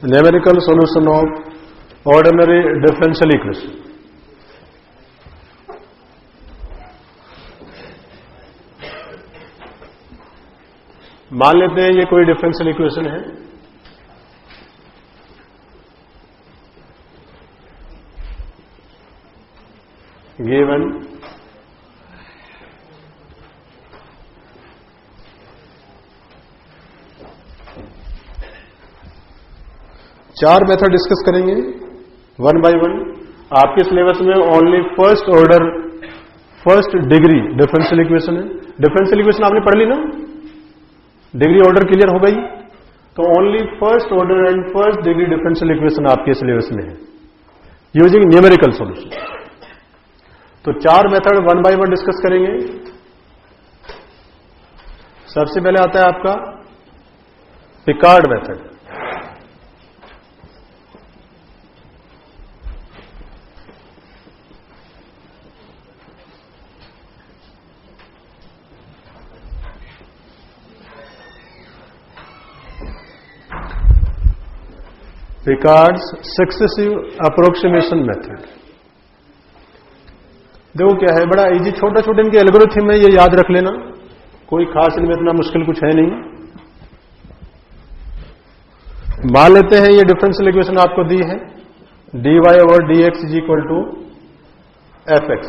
Numerical solution of ordinary differential equation. मान लेते हैं ये कोई डिफरेंशियल इक्वेशन है, गिवन चार मेथड डिस्कस करेंगे वन बाय वन। आपके सिलेबस में only first order first degree differential equation है। डिफरेंशियल इक्वेशन आपने पढ़ ली ना, डिग्री ऑर्डर क्लियर हो गई, तो only first order and first degree differential equation आपके सिलेबस में है यूजिंग न्यूमेरिकल सॉल्यूशन। तो चार method one by one discuss करेंगे। सबसे पहले आता है आपका Picard method. Picard's successive approximation method. देखो क्या है, बड़ा इजी, छोटा छोटा इनके एल्गोरिथम है, ये याद रख लेना, कोई खास इनमें इतना मुश्किल कुछ है नहीं। मान लेते हैं ये डिफरेंशियल इक्वेशन आपको दी है, dy over dx is equal to fx,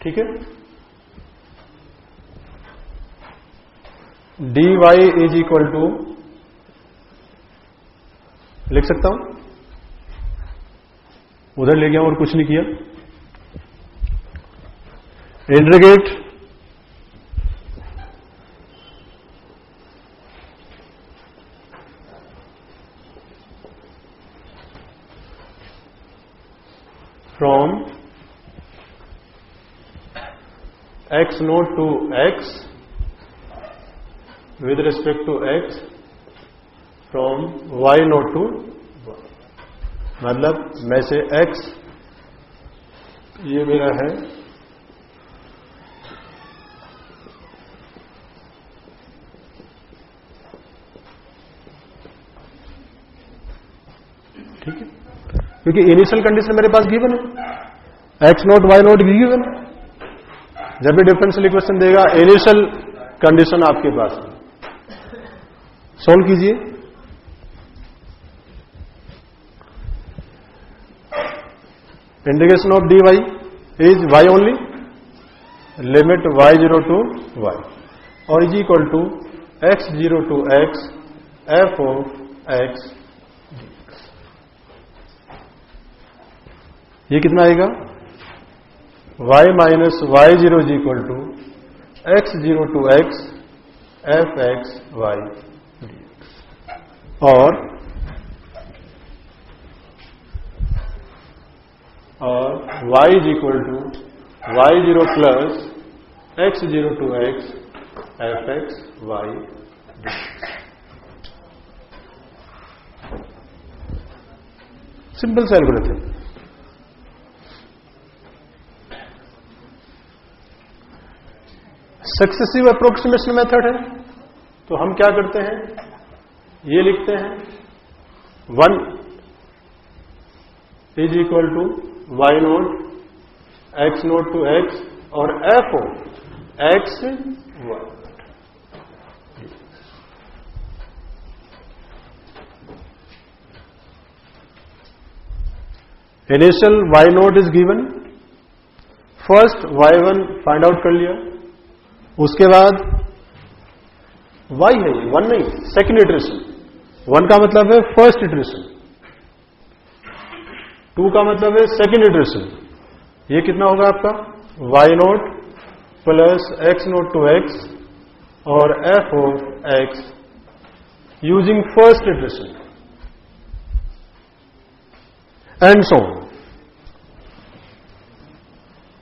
ठीक है। dy इज इक्वल टू, लिख सकता हूं, उधर ले गया और कुछ नहीं किया, integrate from x naught to x with respect to x from y naught to y। मतलब मैं से x, ये मेरा है ठीक है, क्योंकि इनिशियल कंडीशन मेरे पास गिवन है, x naught y naught given है। जब भी डिफरेंशियल इक्वेशन देगा इनिशियल कंडीशन आपके पास है। सोल्व कीजिए। Integration of dy is y only, limit y0 to y और is equal to x0 to x f of x। ये कितना आएगा, y minus y0 is equal to x0 to x f x y और y is equal to y0 plus x0 to x f x y। Simple सा algorithm. Successive approximation method है, तो हम क्या करते हैं, ये लिखते हैं 1 is equal to y naught x naught to x और f of x y। Initial y naught is given, first y1 find out कर लिया, उसके बाद y है, ये 1 नहीं, सेकेंड इटरेशन। 1 का मतलब है फर्स्ट इटरेशन, 2 का मतलब है सेकेंड इटरेशन। ये कितना होगा आपका, y naught plus x naught to x और f of x using first iteration and so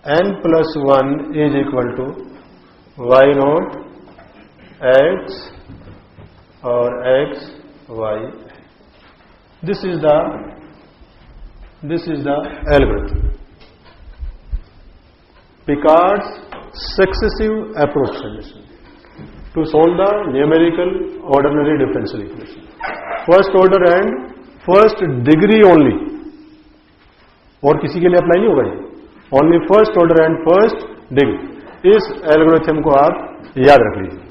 n plus 1 is equal to y naught x और x y। This is the algorithm, Picard's successive approximation to solve the numerical ordinary differential equation। First order and first degree only, और किसी के लिए apply नहीं होगा ये, only first order and first degree. इस algorithm को आप याद रख लीजिए।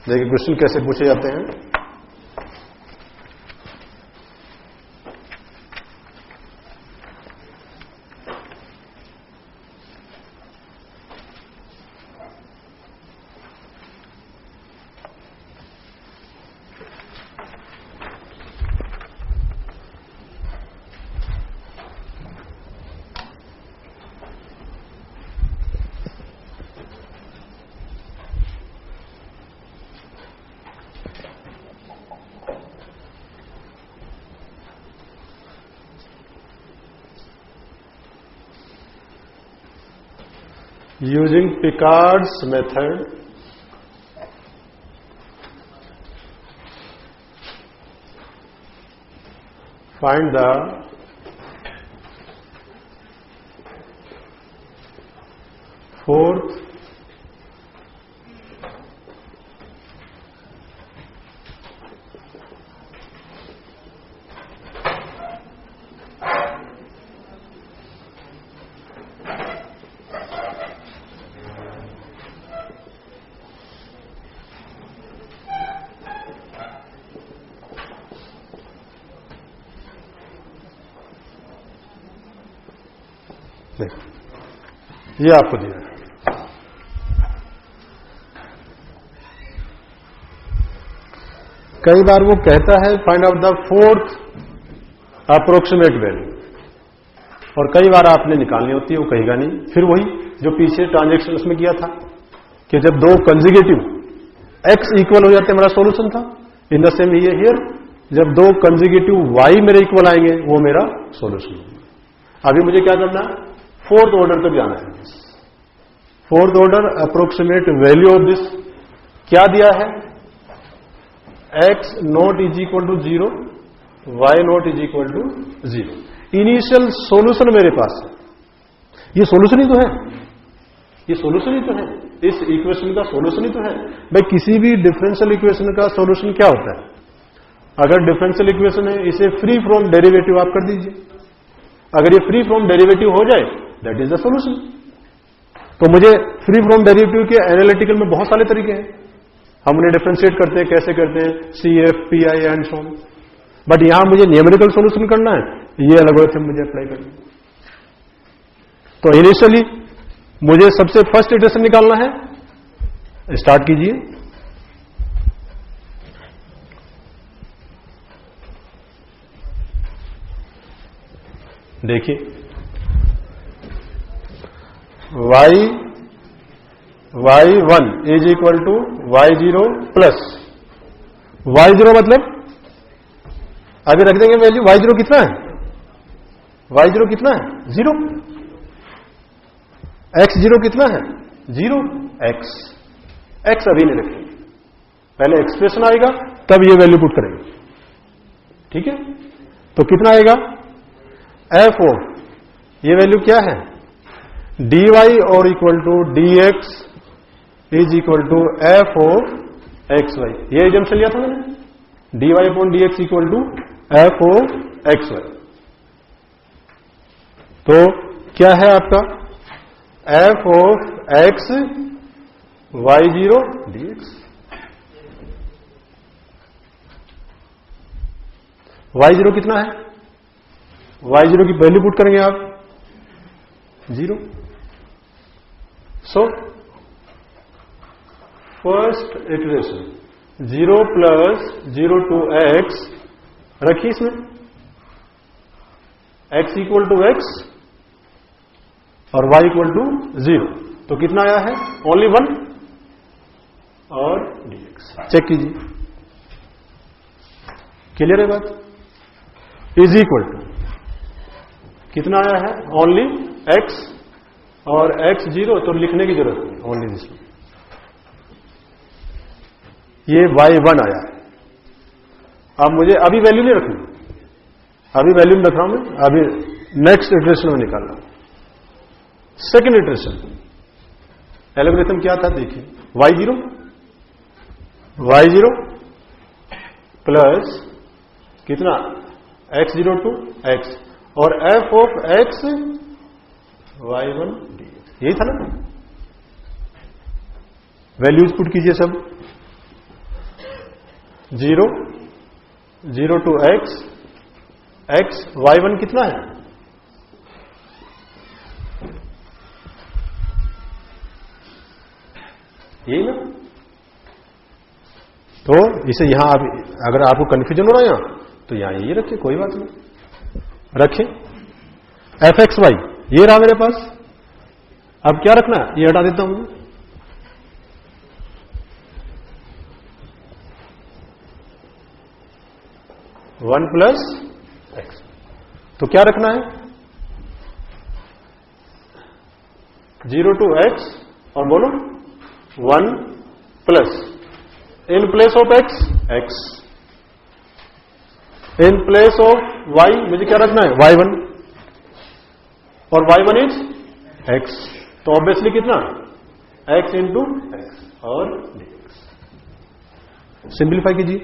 देखिए क्वेश्चन कैसे पूछे जाते हैं। Using Picard's method, find the fourth ये आपको दिया है। कई बार वो कहता है find out the fourth approximate value, और कई बार आपने निकालनी होती है, वो कहेगा नहीं। फिर वही जो पीछे ट्रांजैक्शन उसमें किया था कि जब दो कंजुगेटिव x इक्वल हो जाते मेरा सॉल्यूशन था। इन द सेम ये हियर, जब दो कंजुगेटिव y मेरे इक्वल आएंगे वो मेरा सॉल्यूशन होगा। अभी मुझे क्या करना है, फोर्थ ऑर्डर तक जाना है। Fourth order approximate value of this क्या दिया है, x naught is equal to 0, y naught is equal to 0। Initial solution मेरे पास है, ये सॉल्यूशन ही तो है, ये सॉल्यूशन ही तो है, इस इक्वेशन का सॉल्यूशन ही तो है। भाई किसी भी डिफरेंशियल इक्वेशन का सॉल्यूशन क्या होता है, अगर डिफरेंशियल इक्वेशन है इसे फ्री फ्रॉम डेरिवेटिव आप कर दीजिए। अगर ये फ्री फ्रॉम डेरिवेटिव हो जाए दैट इज द सॉल्यूशन। तो मुझे फ्री फ्रॉम डेरिवेटिव के एनालिटिकल में बहुत सारे तरीके हैं, हम उन्हें डिफरेंशिएट करते हैं, कैसे करते हैं, CF, PI and so on. But यहां मुझे न्यूमेरिकल सॉल्यूशन करना है, ये एल्गोरिथम मुझे अप्लाई करना है। तो इनिशियली मुझे सबसे फर्स्ट इटरेशन निकालना है, स्टार्ट कीजिए। देखिए y1 is equal to y0 plus y0 मतलब अभी रख देंगे वैल्यू। y0 कितना है, y0 कितना है 0, x0 कितना है 0, x अभी नहीं रखेंगे, पहले एक्सप्रेशन आएगा तब ये वैल्यू पुट करेंगे। ठीक है, तो कितना आएगा f ऑफ ये वैल्यू क्या है dy और equal to dx is equal to f of xy। ये एजम्पशन लिया था मैंने, dy upon dx equal to f of xy। तो क्या है आपका f of x y0 dx। y0 कितना है, y0 की वैल्यू पुट करेंगे आप 0। So first iteration 0 plus 0 to x रखिए, इसमें x इक्वल टू x और y इक्वल टू 0। तो कितना आया है ओनली 1 और dx। चेक कीजिए, क्लियर है बात। इज इक्वल टू कितना आया है ओनली x और x 0, तो लिखने की जरूरत नहीं, ओनली दिस। ये y1 आया है। अब मुझे अभी वैल्यू नहीं रखनी, अभी वैल्यू में रख रहा हूं मैं, अभी नेक्स्ट इटरेशन में निकाल रहा हूं। सेकेंड इटरेशन एल्गोरिथम क्या था देखिए, y0 प्लस कितना x0 टू x और f of x y1 dx, यही था ना। वैल्यूज पुट कीजिए सब, 0 टू x y1 कितना है, यही ना। तो इसे यहां आप, अगर आपको कंफ्यूजन हो रहा है यहां, तो यहां यही रखिए, कोई बात नहीं, रखें fxy, ये रहा मेरे पास। अब क्या रखना है, ये हटा देता हूं, 1 प्लस एक्स, तो क्या रखना है, 0 टू x और बोलो 1 plus in place of x, in place of y मुझे क्या रखना है, y1, और y1 इज x, तो ऑब्वियसली कितना, x इंटू x और dx। सिंप्लीफाई कीजिए,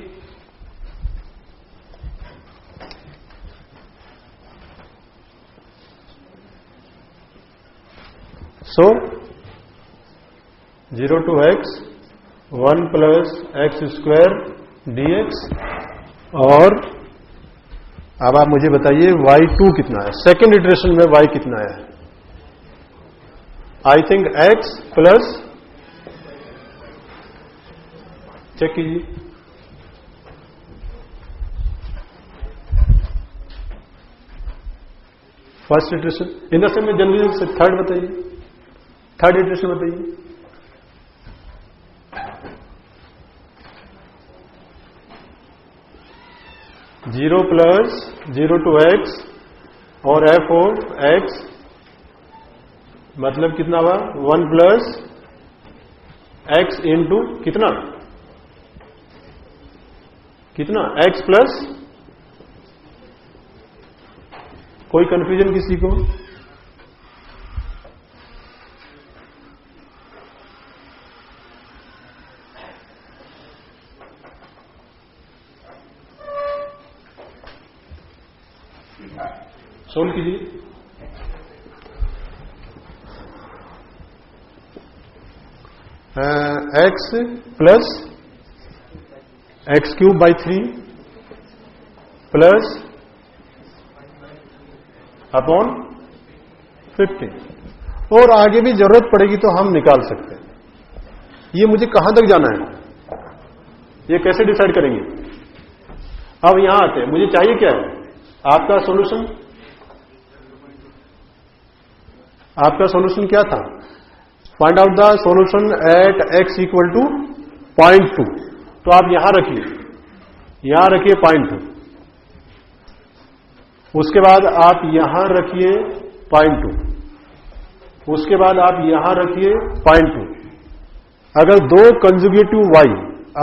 so 0 to x 1 plus x square dx, और अब आप मुझे बताइए y2 कितना है, सेकेंड इटरेशन में y कितना है, I think x plus, check कीजिए, first iteration in the same में, जल्दी से थर्ड बताइए, थर्ड इटरेशन बताइए, जीरो प्लस 0 टू x और f ऑफ x मतलब कितना हुआ, 1 प्लस x इंटू कितना x प्लस, कोई कंफ्यूजन किसी को, सोल्व कीजिए, x plus x cube by 3 plus upon 50, और आगे भी जरूरत पड़ेगी तो हम निकाल सकते हैं। ये मुझे कहां तक जाना है, ये कैसे डिसाइड करेंगे। अब यहां आते हैं, मुझे चाहिए क्या है, आपका सॉल्यूशन, आपका सॉल्यूशन क्या था, find out the solution at x equal to 0.2, तो आप यहां रखिए, यहां रखिए 0.2, उसके बाद आप यहां रखिए 0.2, उसके बाद आप यहां रखिए 0.2। अगर दो कंजुगेटिव y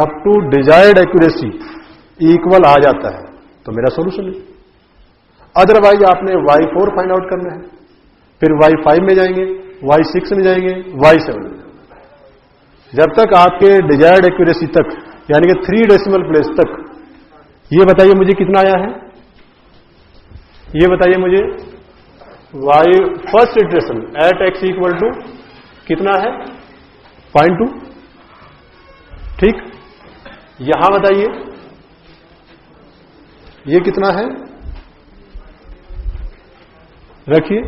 up to desired accuracy equal आ जाता है तो मेरा सॉल्यूशन है, अदरवाइज आपने y4 फाइंड आउट करना है, फिर y5 में जाएंगे, y6 में जाएंगे, y7 में जाएंगे, जब तक आपके डिजायर्ड एक्यूरेसी तक, यानी कि 3 डेसिमल प्लेस तक। ये बताइए मुझे कितना आया है, ये बताइए मुझे, y first iteration at x equal to कितना है, 0.2, ठीक। यहां बताइए ये कितना है, रखिए,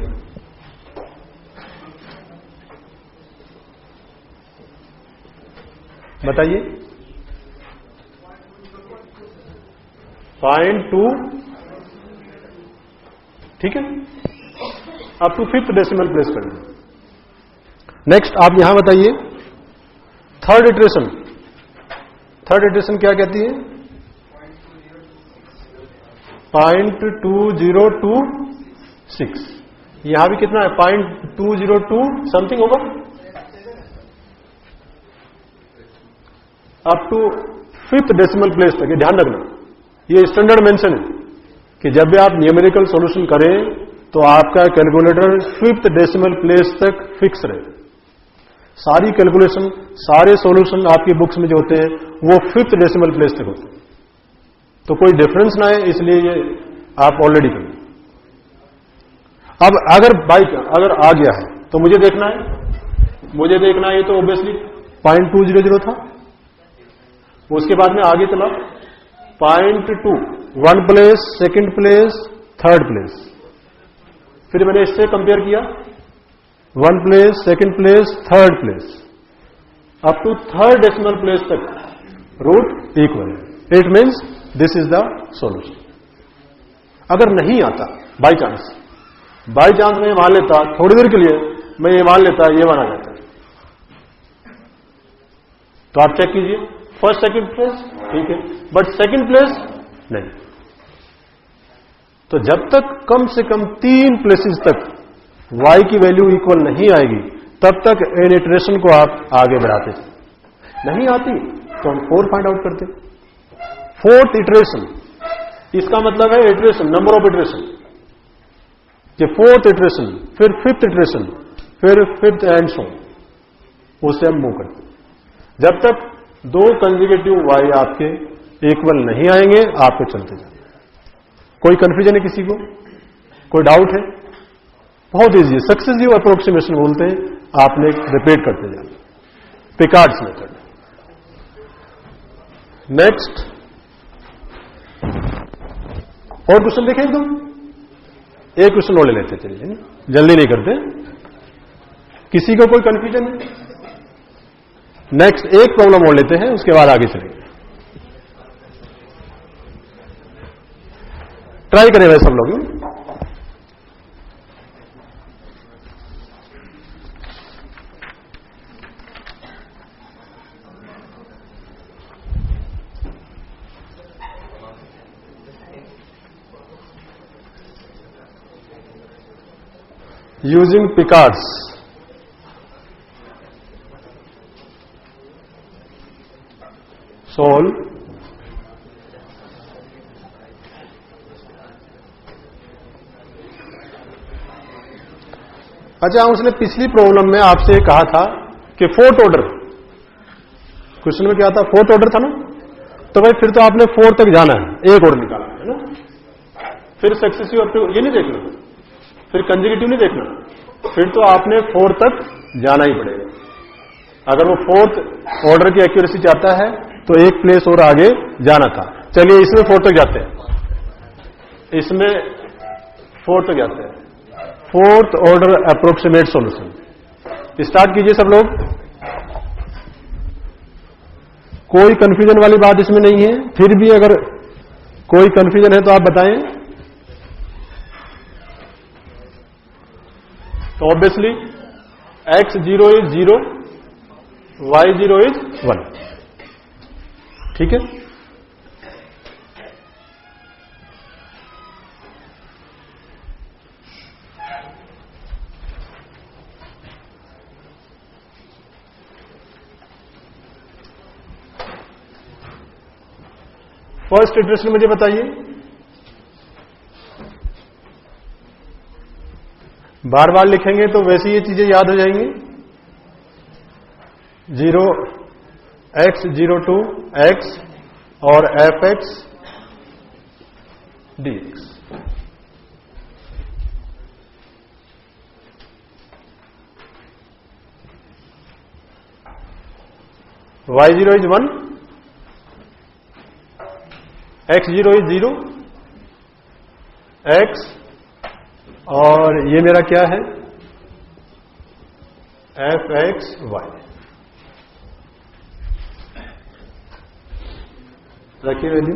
बताइए 0.2, ठीक है, up to 5th decimal place करना। नेक्स्ट आप यहां बताइए थर्ड इटरेशन, थर्ड इटरेशन क्या कहती है, 0.2026, यहां भी कितना है, 0.202 समथिंग होगा, up to 5th decimal place तक, ये ध्यान रखना, ये स्टैंडर्ड मेंशन है कि जब भी आप न्यूमेरिकल सॉल्यूशन करें तो आपका कैलकुलेटर 5th डेसिमल प्लेस तक फिक्स रहे। सारी कैलकुलेशन, सारे सॉल्यूशन आपकी बुक्स में जो होते हैं वो 5th डेसिमल प्लेस तक होते हैं, तो कोई डिफरेंस ना है, इसलिए ये आप ऑलरेडी करें। अब अगर आ गया है तो मुझे देखना है, ये तो ऑब्वियसली 0.200 था, उसके बाद में आगे चला 0.2, 1 place, second place, third place, फिर मैंने इससे कंपेयर किया 1 place, second place, third place, up to third decimal place तक रूट इक्वल है। It means this is the solution. अगर नहीं आता बाई चांस मैं मान लेता, थोड़ी देर के लिए मैं ये मान लेता, ये माना जाता है, तो आप चेक कीजिए फर्स्ट सेकंड प्लेस ठीक है, बट सेकंड प्लेस नहीं। तो जब तक कम से कम 3 प्लेसेस तक y की वैल्यू इक्वल नहीं आएगी तब तक इन इटरेशन को आप आगे बढ़ाते। नहीं आती तो हम 4 फाइंड आउट करते। 4th इटरेशन, इसका मतलब है इटरेशन, नंबर ऑफ इटरेशन, कि 4th इटरेशन, फिर 5th इटरेशन, फिर 5th एंड सो, उससे हम मूव करते। जब तक 2 कंसेक्यूटिव y आपके इक्वल नहीं आएंगे आपको चलते जाए। कोई कंफ्यूजन है किसी को? कोई डाउट है? बहुत इजी है, सक्सेसिव अप्रोक्सीमेशन बोलते हैं, आपने रिपीट करते जाना, पिकार्ड्स मेथड। नेक्स्ट और क्वेश्चन देखें एकदम, एक क्वेश्चन और ले लेते चलिए, जल्दी नहीं करते। किसी को कोई कंफ्यूजन है? नेक्स्ट एक प्रॉब्लम और लेते हैं, उसके बाद आगे चलेंगे। ट्राई करें वैसे सब लोग। यूजिंग पिकार्ड्स, solve अच्छा, उसने पिछली प्रॉब्लम में आपसे कहा था कि 4th ऑर्डर, क्वेश्चन में क्या था? 4th ऑर्डर था ना, तो भाई फिर तो आपने 4 तक जाना है, एक और निकालना है ना, फिर सक्सेसिव ये नहीं देखना, फिर कंसेक्यूटिव नहीं देखना, फिर तो आपने 4 तक जाना ही पड़ेगा। अगर वो 4th ऑर्डर की एक्यूरेसी चाहता है तो एक प्लेस और आगे जाना था। चलिए इसमें 4 तक जाते हैं, इसमें 4 तक जाते हैं। 4th order approximate solution start कीजिए सब लोग। कोई कंफ्यूजन वाली बात इसमें नहीं है, फिर भी अगर कोई कंफ्यूजन है तो आप बताएं। तो obviously x0 is 0, y0 is 1, ठीक है। फर्स्ट इटरेशन मुझे बताइए, बार बार लिखेंगे तो वैसे ये चीजें याद हो जाएंगी। 0 x0 to x और fx dx। y0 is 1, x0 is 0, x और ये मेरा क्या है? fxy। रखिए वैल्यू।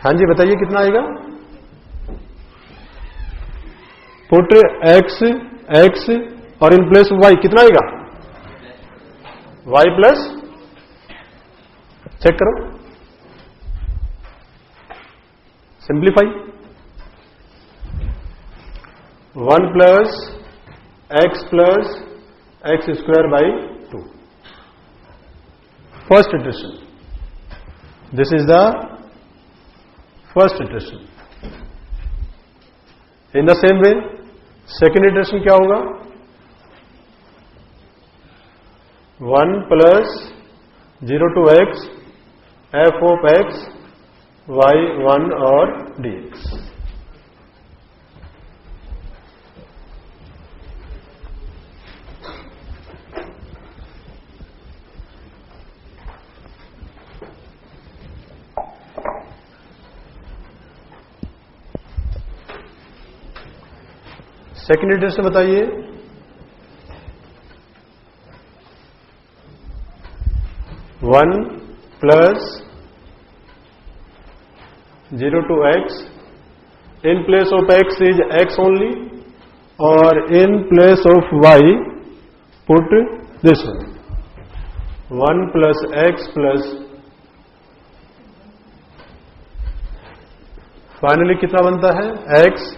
हाँ जी बताइए कितना आएगा? पुट x और इन प्लेस y कितना आएगा? y प्लस, चेक करो, simplify, 1 plus x plus x square by 2. First iteration. This is the first iteration. In the same way second iteration क्या होगा? 1 plus 0 to x f of x y 1 और dx. Second iteration बताइए. 1 plus 0 to x. In place of x is x only, or in place of y put this one. 1 plus x plus finally कितना बनता है? x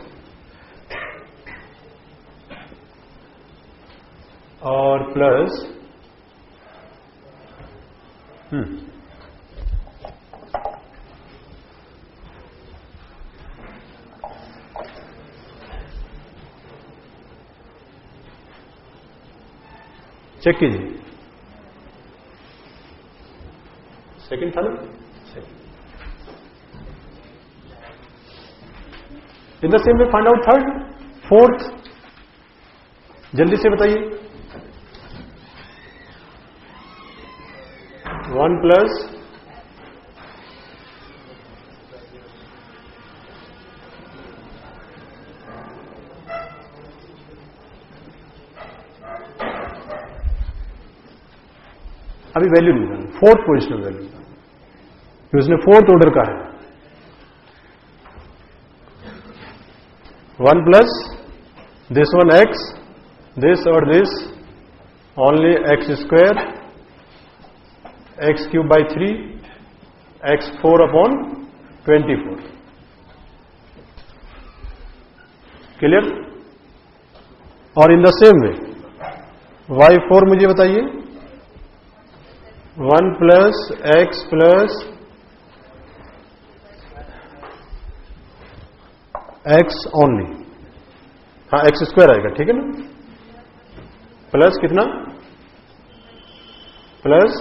और plus check कीजिए. Second था ना? In the same way find out third, fourth. जल्दी से बताइए. 1 प्लस अभी वैल्यू नहीं है, फोर्थ पोजिशनल वैल्यू, उसने फोर्थ ऑर्डर का है. 1 plus this one x, this और दिस only x square, x cube by 3, x 4 upon 24. Clear? और in the same way y 4 मुझे बताइए. 1 plus x plus x only. हाँ, x स्क्वायर आएगा, ठीक है ना? प्लस कितना? प्लस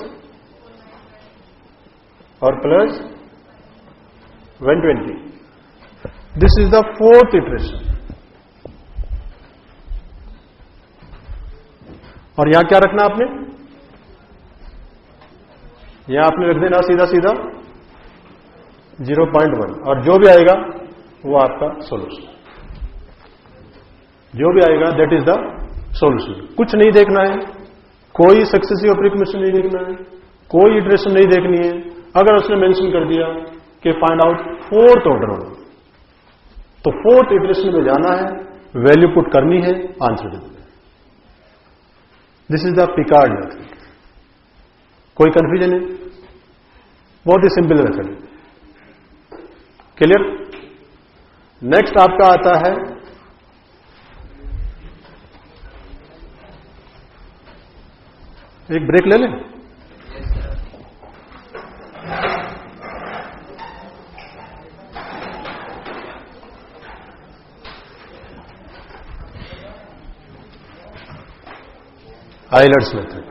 और plus 120. This is the fourth iteration. और यहां क्या रखना आपने? यहां आपने रख देना सीधा सीधा 0.1, और जो भी आएगा वो आपका सॉल्यूशन. जो भी आएगा दैट इज द सॉल्यूशन. कुछ नहीं देखना है, कोई सक्सेसिव अप्रोक्सिमेशन नहीं देखना है, कोई इटरेशन नहीं देखनी है. अगर उसने मेंशन कर दिया कि फाइंड आउट फोर्थ ऑर्डर होगा, तो फोर्थ इटरेशन में जाना है, वैल्यू पुट करनी है, आंसर दे देना. This is the Picard method. कोई कंफ्यूजन है? बहुत ही सिंपल मेथड. क्लियर? नेक्स्ट आपका आता है एक ब्रेक ले लें. Euler's method.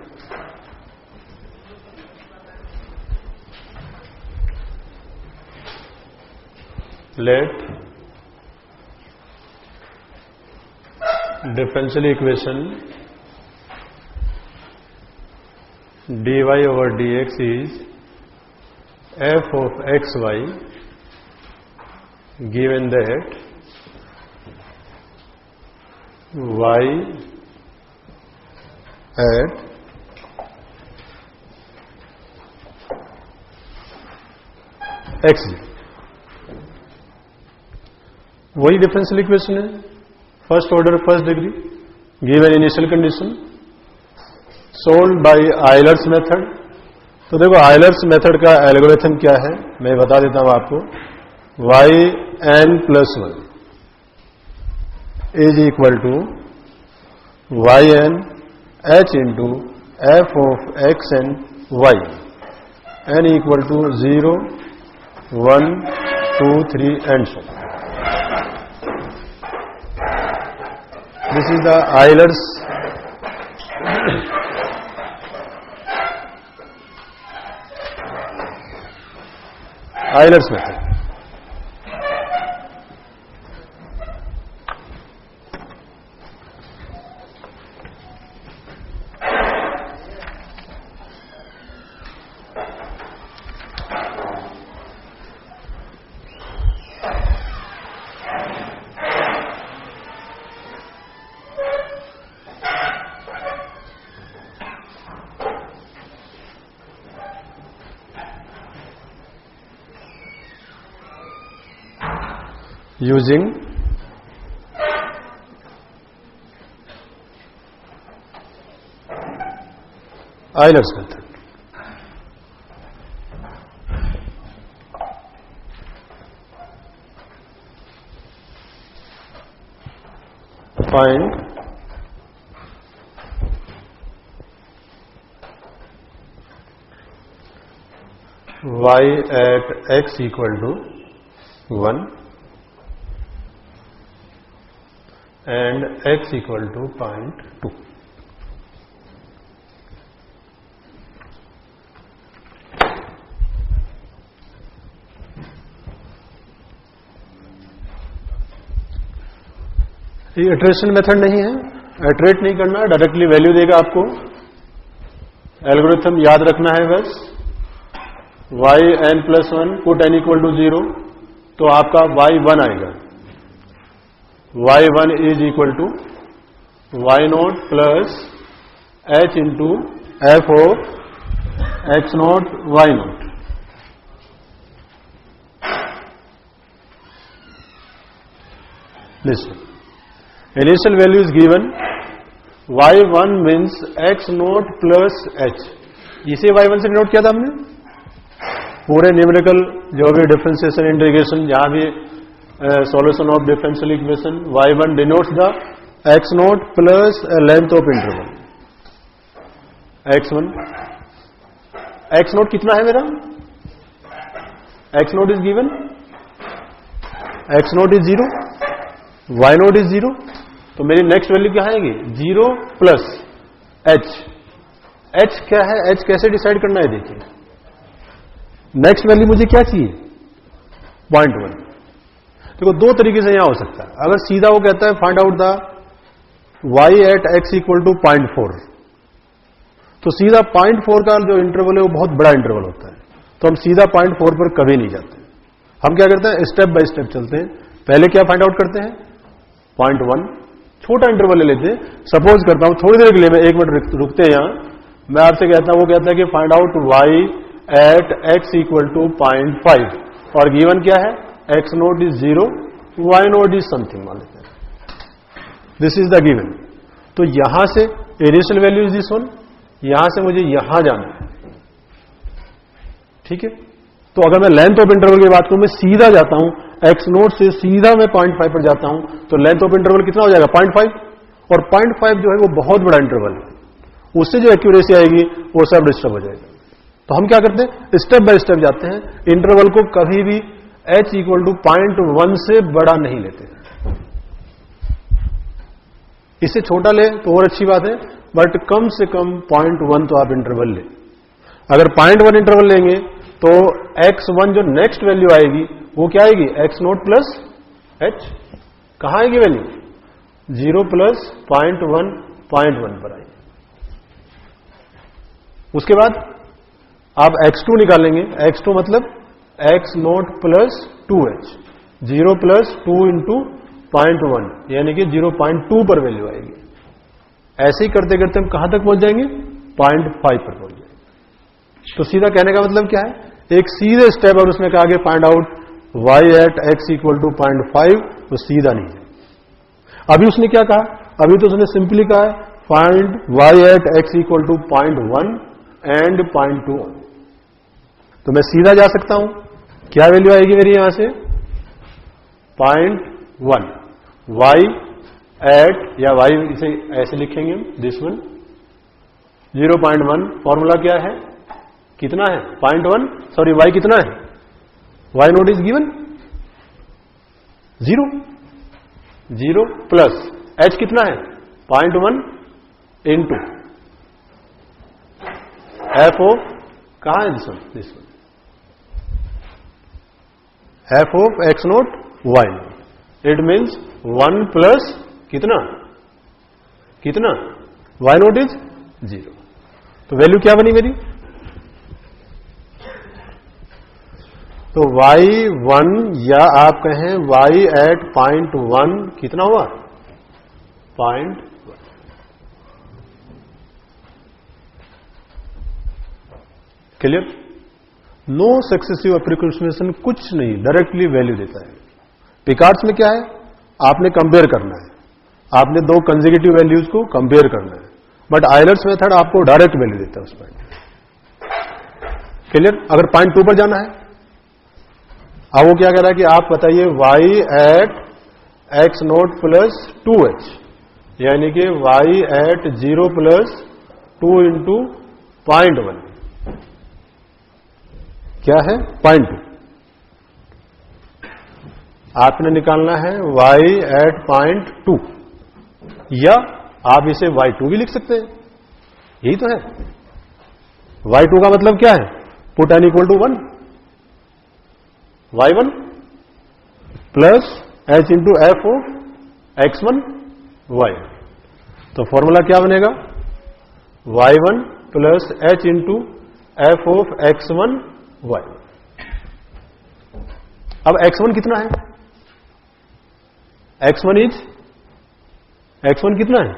Let differential equation dy over dx is f of xy given that y at x. वही डिफरेंशियल इक्वेशन है, first order first degree, given initial condition, solve by Euler's method. तो देखो Euler's method का algorithm क्या है, मैं बता देता हूं आपको. yn+1 is equal to y n h into f of x n y n equal to 0, 1, 2, 3 and so. This is the Euler's method. Using Euler's method. Find y at x equal to 1 and x equal to 0.2. ये iteration method नहीं है, iterate नहीं करना, directly value देगा आपको. Algorithm याद रखना है बस. y n plus 1 put n equal to 0 तो आपका y1 आएगा. y1 is equal to y naught plus h into f of x naught y naught. Listen, initial value is given, y1 means x naught plus h. इसे y1 से denote किया था हमने. पूरे numerical जो भी डिफरेंशिएशन इंटीग्रेशन जहां भी solution of differential equation, y1 denotes the x naught plus length of interval. x naught कितना है मेरा? x naught is given, x naught is 0, y naught is 0. तो मेरी नेक्स्ट वैल्यू क्या आएगी? 0 प्लस h. h क्या है? h कैसे डिसाइड करना है? देखिए, नेक्स्ट वैल्यू मुझे क्या चाहिए? 0.1. देखो, दो तरीके से यहां हो सकता है. अगर सीधा वो कहता है find out the y at x equal to 0.4, तो सीधा 0.4 का जो इंटरवल है वो बहुत बड़ा इंटरवल होता है, तो हम सीधा 0.4 पर कभी नहीं जाते. हम क्या करते हैं? स्टेप बाय स्टेप चलते हैं. पहले क्या फाइंड आउट करते हैं? 0.1. छोटा इंटरवल ले लेते हैं. सपोज करता हूं थोड़ी देर के लिए, मैं 1 मिनट रुकते हैं यहां. मैं आपसे कहता हूं, वो कहता है कि find out y at x equal to 0.5 और गिवन क्या है? x naught is 0, y naught is something मान लेते हैं. This is the given. तो यहां से initial value is this one, यहां से मुझे यहां जाना है. ठीक है. तो अगर मैं लेंथ ऑफ इंटरवल की बात करूं, मैं सीधा जाता हूं x नोट से सीधा मैं 0.5 पर जाता हूं, तो लेंथ ऑफ इंटरवल कितना हो जाएगा? 0.5. और 0.5 जो है वो बहुत बड़ा इंटरवल है, उससे जो एक्यूरेसी आएगी वो सब डिस्टर्ब हो जाएगा. तो हम क्या करते हैं? स्टेप बाय स्टेप जाते हैं. इंटरवल को कभी भी h इक्वल टू 0.1 से बड़ा नहीं लेते. इससे छोटा ले तो और अच्छी बात है, बट कम से कम 0.1 तो आप इंटरवल ले. अगर 0.1 इंटरवल लेंगे तो x1 जो नेक्स्ट वैल्यू आएगी वो क्या आएगी? x naught plus h. कहां आएगी वैल्यू? 0 प्लस 0.1 पर आएगी. उसके बाद आप x2 निकालेंगे. x2 मतलब x naught plus 2h. 0 plus 2 into 0.1 यानी कि 0.2 पर वैल्यू आएगी. ऐसे ही करते करते हम कहां तक पहुंच जाएंगे? 0.5 पर पहुंच जाएंगे. तो सीधा कहने का मतलब क्या है? एक सीधे स्टेप और उसमें कहा कि find out y at x equal to 0.5, तो सीधा नहीं है. अभी उसने क्या कहा? अभी तो उसने सिंपली कहा है find y at x equal to 0.1 and 0.2. तो मैं सीधा जा सकता हूं. क्या वैल्यू आएगी मेरी यहां से? 0.1. y एट, या y इसे ऐसे लिखेंगे हम, दिस वन 0.1, फॉर्मूला क्या है, कितना है 0.1, सॉरी y कितना है, y naught is given 0 plus h कितना है 0.1 इंटू एफ ऑफ, कहां है this one f of x naught y naught, it means 1 plus कितना वाई नोट इज 0। तो वैल्यू क्या बनी मेरी, तो y1 या आप कहें y एट 0.1 कितना हुआ 0.1। क्लियर, नो सक्सेसिव अप्रोक्सीमेशन, कुछ नहीं, डायरेक्टली वैल्यू देता है। पिकार्ड्स में क्या है, आपने कंपेयर करना है, आपने दो कंसेक्यूटिव वैल्यूज को कंपेयर करना है, बट आयलर्स मेथड आपको डायरेक्ट वैल्यू देता है उस पॉइंट। क्लियर, अगर 0.2 पर जाना है, अब वो क्या कह रहा है कि आप बताइए y at x naught plus 2h, यानी कि y एट 0 प्लस 2 इंटू 0.1 क्या है 0.2। आपने निकालना है y एट 0.2, या आप इसे y2 भी लिख सकते हैं, यही तो है। y2 का मतलब क्या है, put n equal to 1, y1 plus h into f of x1 y, तो फॉर्मूला क्या बनेगा y1 plus h into f of x1 y। अब x1 कितना है, x1 कितना है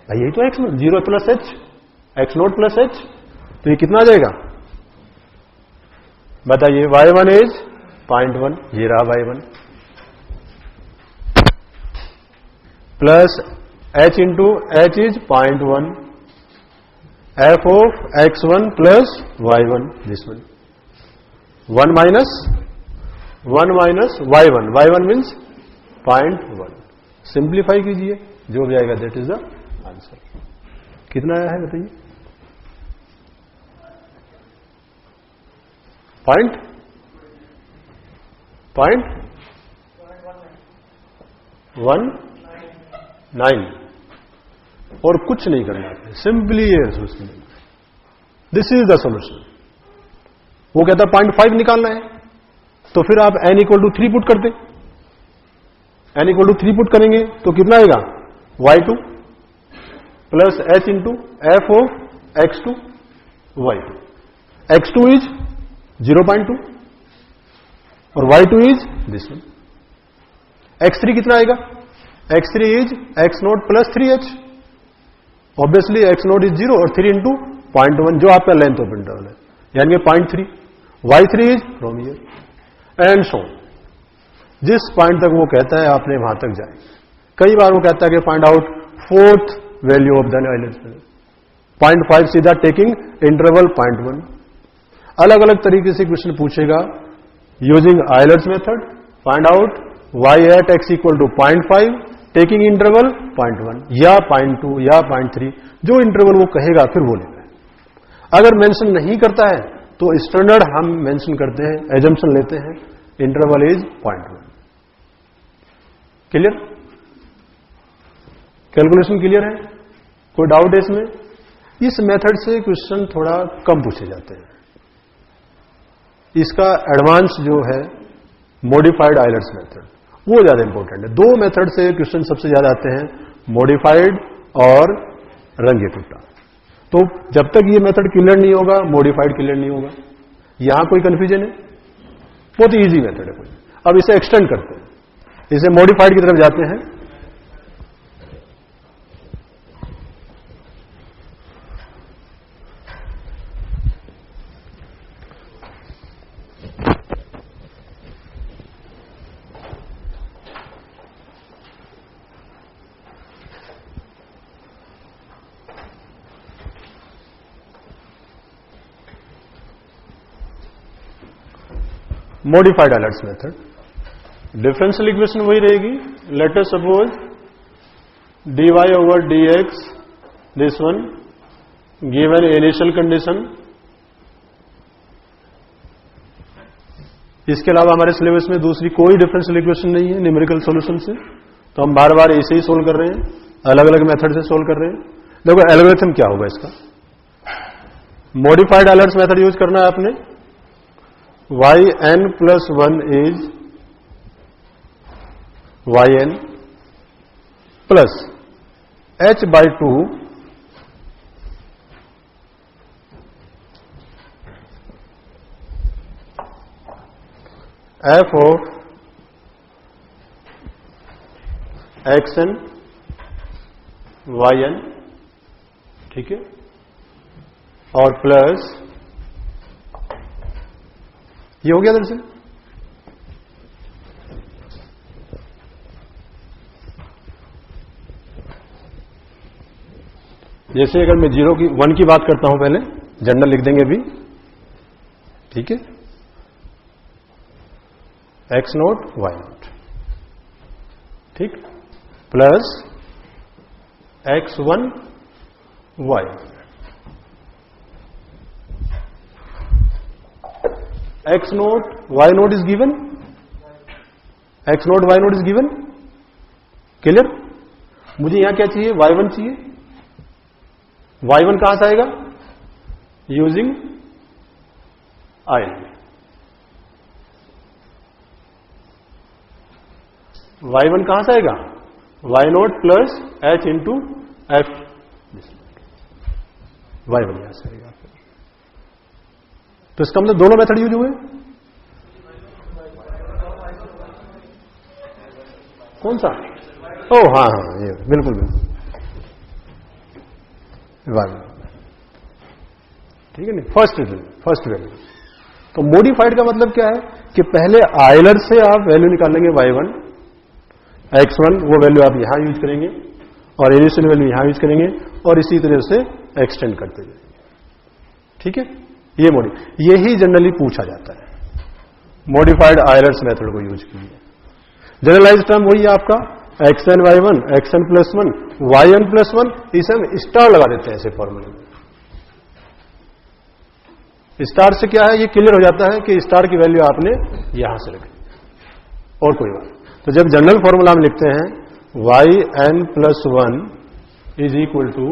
भाई, यही तो x1 0 plus h x naught plus h, तो ये कितना आ जाएगा बताइए, y1 इज 0.1, ये रहा y1 plus h into h is 0.1 F of x1 plus y1, this one 1 minus y1 means 0.1। Simplify कीजिए, जो भी आएगा दैट इज द आंसर। कितना आया है बताइए, पॉइंट 0.19, और कुछ नहीं करना है, सिंपली ये सोचना, दिस इज द सोल्यूशन। वो कहता 0.5 निकालना है, तो फिर आप n इक्वल टू 3 पुट करते, n इक्वल टू 3 पुट करेंगे तो कितना आएगा y2 plus h into f of x2 y2, x2 is 0.2 और y2 is this one. x3 कितना आएगा, x3 is x naught plus 3h, obviously x naught is 0 और 3 into 0.1 जो आपका लेंथ ऑफ इंटरवल है, यानी कि 0.3, y3 is from here and so, जिस पॉइंट तक वो कहता है आपने वहां तक जाए। कई बार वो कहता है कि find out fourth value of the island, 0.5 सीधा टेकिंग इंटरवल 0.1। अलग अलग तरीके से क्वेश्चन पूछेगा using Euler's method, find out y at x equal to 0.5 taking interval 0.1 या 0.2 या 0.3, जो इंटरवल वो कहेगा फिर वो लेना है। अगर मेंशन नहीं करता है तो स्टैंडर्ड हम मेंशन करते हैं, एजम्पशन लेते हैं, interval is 0.1। Clear, calculation clear है, कोई डाउट है इसमें? इस मेथड से क्वेश्चन थोड़ा कम पूछे जाते हैं। इसका एडवांस जो है मॉडिफाइड आइलर्स मेथड, वो ज्यादा इंपॉर्टेंट है। दो मेथड से क्वेश्चन सबसे ज्यादा आते हैं, मॉडिफाइड और रंगे टुट्टा। तो जब तक ये मेथड क्लियर नहीं होगा, मॉडिफाइड क्लियर नहीं होगा। यहां कोई कंफ्यूजन है? बहुत इजी मेथड है। अब इसे एक्सटेंड करते हैं, इसे मॉडिफाइड की तरफ जाते हैं। Modified Euler's method, differential equation वही रहेगी। Let us suppose dy over dx, this one given initial condition. इसके अलावा हमारे सिलेबस में दूसरी कोई डिफरेंशियल इक्वेशन नहीं है न्यूमेरिकल सॉल्यूशन से, तो हम बार बार ऐसे ही सोल्व कर रहे हैं, अलग अलग मेथड से सोल्व कर रहे हैं. देखो एल्गोरिथम क्या होगा इसका, मॉडिफाइड आयलर्स मेथड यूज करना है आपने. yn plus 1 is yn plus h by 2 f of xn yn, ठीक है, और प्लस ये हो गया दरअसल. जैसे अगर मैं 1 की बात करता हूं, पहले जनरल लिख देंगे अभी, ठीक है, x नोट y नोट, ठीक, plus x1 y. x naught y naught is given, x naught y naught is given. Clear. मुझे यहां क्या चाहिए, y1 चाहिए. y1 कहां से आएगा, यूजिंग आयन. y1 कहां से आएगा, y naught plus h into F, y1 यहां से आएगा. तो इसका मतलब दोनों मेथड यूज हुए. कौन सा, ओ हाँ हाँ, ये बिल्कुल बिल्कुल, ठीक है नहीं, फर्स्ट वैल्यू. तो मॉडिफाइड का मतलब क्या है कि पहले आयलर से आप वैल्यू निकाल लेंगे y1, x1, वो वैल्यू आप यहां यूज करेंगे और इनिशियल वैल्यू यहां यूज करेंगे और इसी तरह से एक्सटेंड करते जाएंगे. ठीक है, ये यही जनरली पूछा जाता है, मॉडिफाइड आयलर्स मेथड को यूज कीजिए. जनरलाइज टर्म वही है आपका xn y1, xn plus 1, yn plus 1, इसे हम स्टार लगा देते हैं ऐसे फॉर्मूले में. स्टार से क्या है, ये क्लियर हो जाता है कि स्टार की वैल्यू आपने यहां से रखी और कोई बात. तो जब जनरल फॉर्मूला में लिखते हैं yn plus 1 is equal to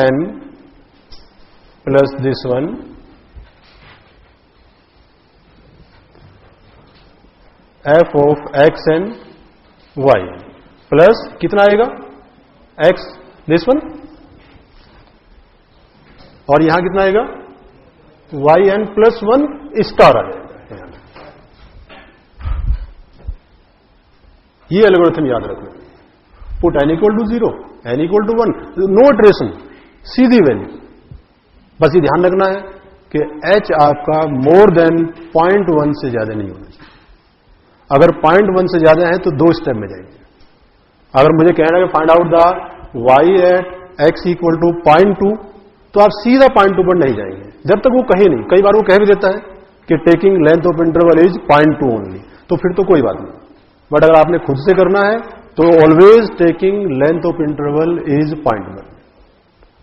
yn plus this one f of xn y plus कितना आएगा x दिस वन और यहां कितना आएगा yn प्लस 1 स्टार आ जाएगा. ये एल्गोरिथम याद रखना. Put n equal to 0, n equal to 1, no iteration, सीधी वैल्यू. बस ये ध्यान रखना है कि h आपका मोर देन 0.1 से ज्यादा नहीं होना चाहिए. अगर 0.1 से ज्यादा है तो 2 स्टेप में जाएंगे. अगर मुझे कहना है कि find out the y at x equal to 0.2, तो आप सीधा 0.2 पर नहीं जाएंगे जब तक वो कहे नहीं. कई बार वो कह भी देता है कि taking length of interval is 0.2 only, तो फिर तो कोई बात नहीं. बट अगर आपने खुद से करना है तो always taking length of interval is 0.1.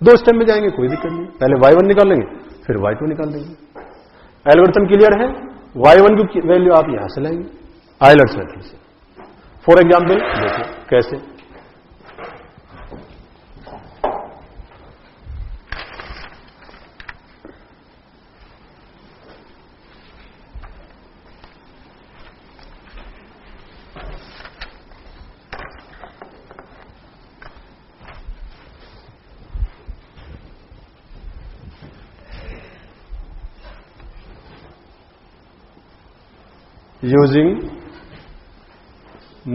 2 step में जाएंगे, कोई दिक्कत नहीं. पहले y1 निकाल लेंगे, फिर y2 निकाल देंगे. एल्गोरिथम क्लियर है. y1 की वैल्यू आप यहां से लाएंगे आयलर्स मेथड से. फॉर एग्जाम्पल देखिए कैसे. Using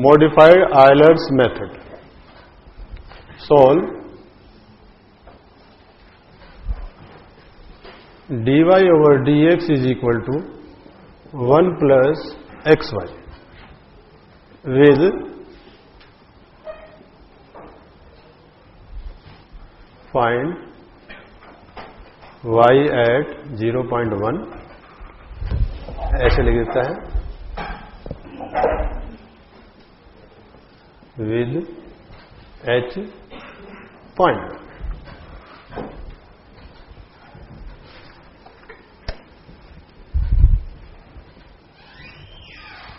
modified Euler's method, solve dy over dx is equal to 1 plus xy with find y at 0.1, ऐसे लिख देता है. with h point.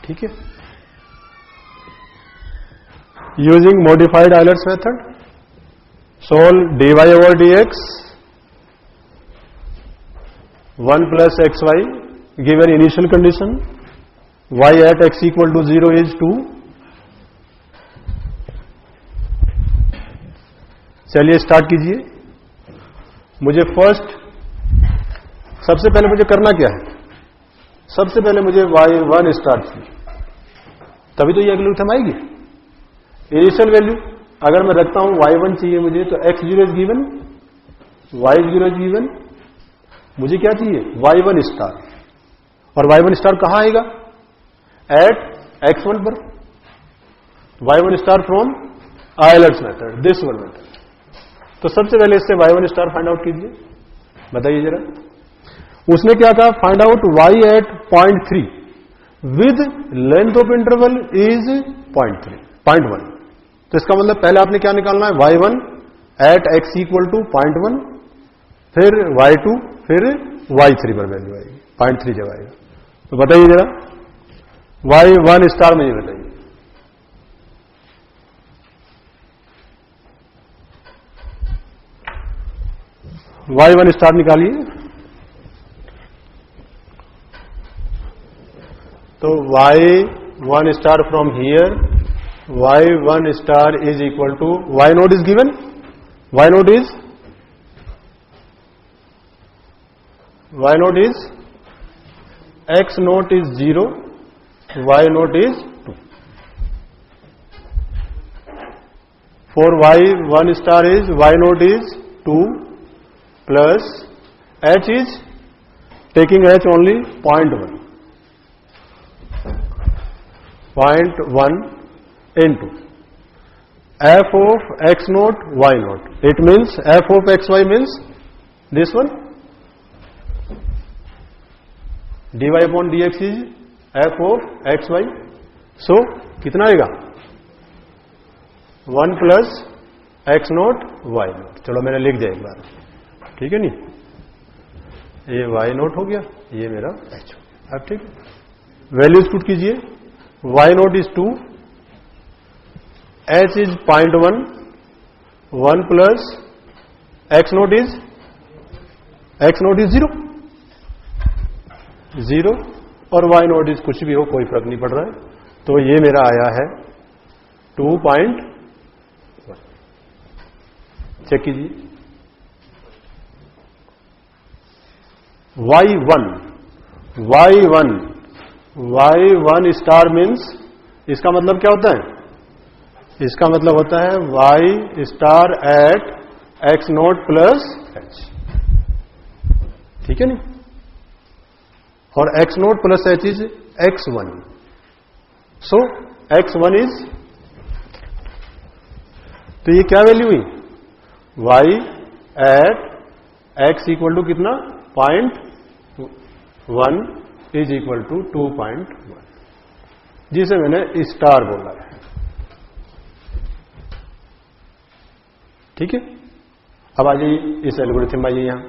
ठीक है. Using modified Euler's method, solve dy over dx 1 plus xy given initial condition y at x equal to 0 is 2. चलिए start कीजिए. मुझे first, सबसे पहले मुझे करना क्या है? सबसे पहले मुझे y1 स्टार चाहिए, तभी तो ये एल्गोरिथम आएगी. इनिशियल वैल्यू अगर मैं रखता हूं y1 चाहिए मुझे, तो x0 is given, y0 is given, मुझे क्या चाहिए? y1 star. और y1 स्टार कहां आएगा? एट x1 पर. y1 star from Euler's method, this one method. तो सबसे पहले इससे y1 स्टार फाइंड आउट कीजिए. बताइए जरा. उसने क्या कहा? Find out y at 0.3 with length of interval is 0.1. तो इसका मतलब पहले आपने क्या निकालना है? y1 eight x equal to 0.1, फिर y2, फिर y3 पर वैल्यू आएगी 0.3 जब आएगा. तो बताइए जरा y1 स्टार में ये बताइए. y1 स्टार निकालिए. तो y1 star from here, y1 star is equal to, y naught is given, y naught is x naught is 0, y naught is 2. For y1 star is, y naught is 2 plus h is, taking h only 0.1 into f of x naught y naught. It means f of xy means this one, dy upon dx is f of xy. So कितना आएगा? 1 plus x naught y naught. चलो मैंने लिख दिया एक बार, ठीक है नहीं? ये y नोट हो गया, ये मेरा h हो गया. अब ठीक, वैल्यूज पुट कीजिए. y naught is 2, h is 0.1, 1 plus x naught is 0, और y नोट इज कुछ भी हो, कोई फर्क नहीं पड़ रहा है. तो ये मेरा आया है 2.1. चेक कीजिए. y1 स्टार मीन्स, इसका मतलब क्या होता है? इसका मतलब होता है y star at x naught plus h. ठीक है नहीं? और x naught plus h is x1. So x1 is, तो ये क्या वैल्यू हुई? y at x equal to कितना? 0.1 इज इक्वल टू 2.1, जिसे मैंने स्टार बोला है. ठीक है. अब आ जाइए इस एल्गोरिथम, आइए यहां.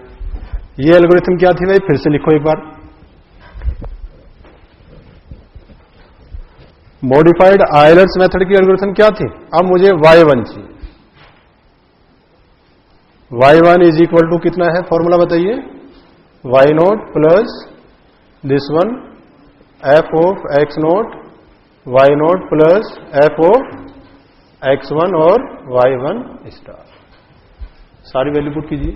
ये एल्गोरिथम क्या थी भाई? फिर से लिखो एक बार. मॉडिफाइड आयलर्स मेथड की एल्गोरिथम क्या थी? अब मुझे y1 चाहिए. y1 इज इक्वल टू कितना है? फॉर्मूला बताइए. y naught plus this one f of x naught, y naught plus f of x1 और y1 स्टार. सारी वैल्यू पुट कीजिए.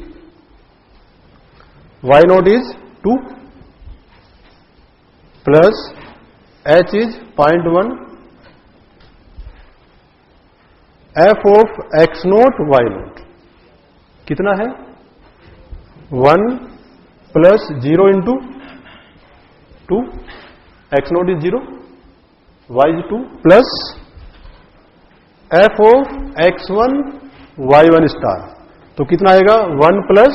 y naught is 2 plus h is 0.1, f of x naught y note कितना है? 1 plus 0 into 2, x naught is 0, y is 2, plus f of x1 y1 star. तो कितना आएगा? 1 plus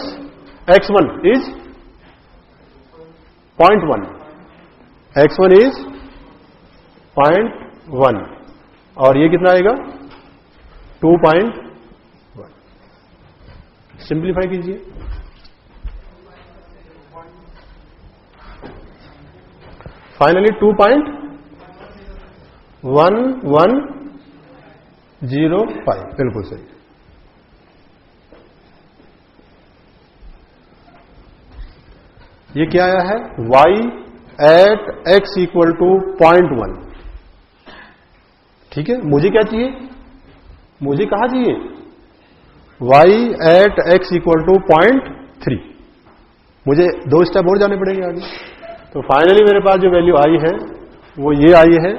x1 is 0.1, x1 is 0.1, और ये कितना आएगा? 2.1। सिंप्लीफाई कीजिए। फाइनली 2.1105, बिल्कुल सही। ये क्या आया है? y at x equal to 0.1। ठीक है, मुझे क्या चाहिए? मुझे कहा चाहिए? y at x equal to 0.3। मुझे 2 स्टेप और जाने पड़ेंगे आगे। तो फाइनली मेरे पास जो वैल्यू आई है वो ये आई है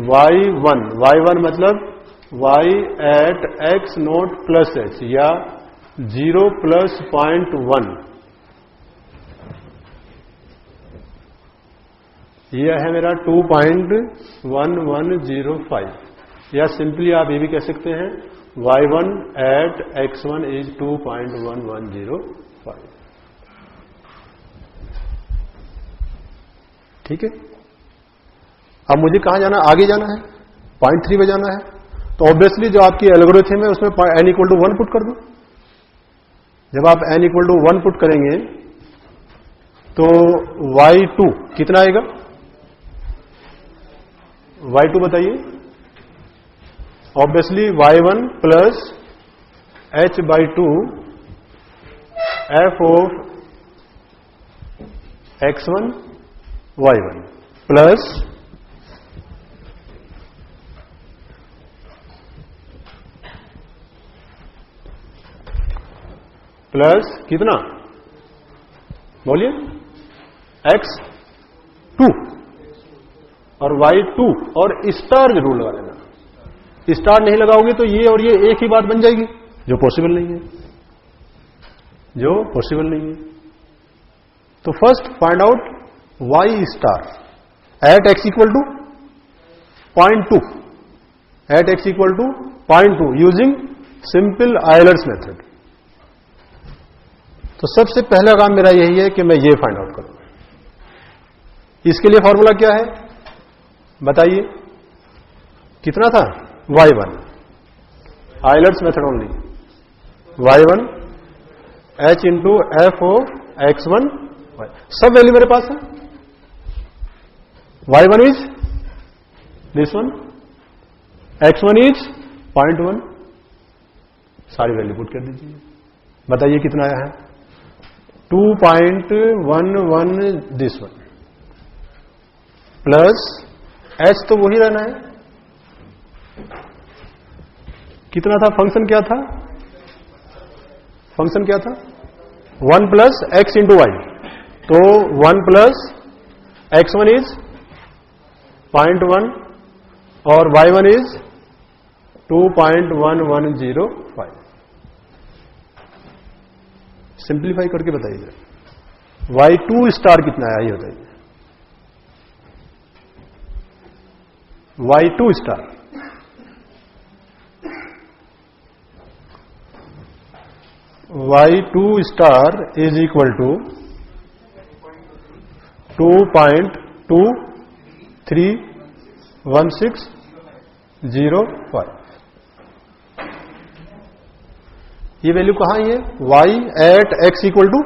y1 मतलब y at x naught plus h या 0 प्लस 0.1। यह है मेरा 2.1105, या सिंपली आप ये भी कह सकते हैं y1 at x1 इज 2.1105। ठीक है, अब मुझे कहां जाना? आगे जाना है, 0.3 पे जाना है। तो ऑब्वियसली जो आपकी एल्गोरिथम है उसमें n इक्वल टू 1 पुट कर दो। जब आप n इक्वल टू 1 पुट करेंगे तो y2 कितना आएगा? y2 बताइए। Obviously y1 plus h by 2 f of x1 y1 plus कितना? बोलिए। x2 और y2 और स्टार जरूर लगा लेना। स्टार नहीं लगाओगे तो ये और ये एक ही बात बन जाएगी, जो पॉसिबल नहीं है, जो पॉसिबल नहीं है। तो first find out y star at x equal to 0.2, at x equal to 0.2 using simple Euler's method. तो सबसे पहला काम मेरा यही है कि मैं ये फाइंड आउट करूं। इसके लिए फॉर्मूला क्या है बताइए? कितना था? y1 Euler's method only, y1 h into f of x1 y। सब वैल्यू मेरे पास है। y1 is this one, x1 is 0.1। सारी वैल्यू पुट कर दीजिए। बताइए कितना आया है? 2.11 दिस वन प्लस h तो वही रहना है। कितना था? फंक्शन क्या था? फंक्शन क्या था? 1 प्लस एक्स इंटू वाई। तो 1 प्लस x1 इज 0.1 और y1 इज 2.1105। सिंप्लीफाई करके बताइए y2 स्टार कितना है, ये बताइए। y2 star y2 star is equal to 2.231605। ये वैल्यू कहां है? y at x equal to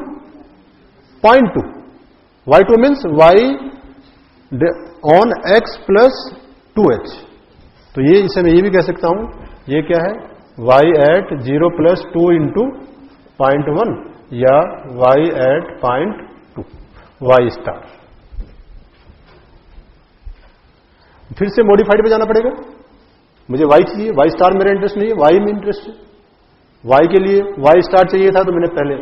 0.2। y2 means y on x plus 2h। तो ये इसे मैं ये भी कह सकता हूं, ये क्या है? y एट 0 प्लस 2 इंटू 0.1 या y एट 0.2 y स्टार। फिर से मॉडिफाइड पे जाना पड़ेगा। मुझे y चाहिए, y स्टार मेरा इंटरेस्ट नहीं है, y में इंटरेस्ट है। y के लिए y स्टार चाहिए था तो मैंने पहले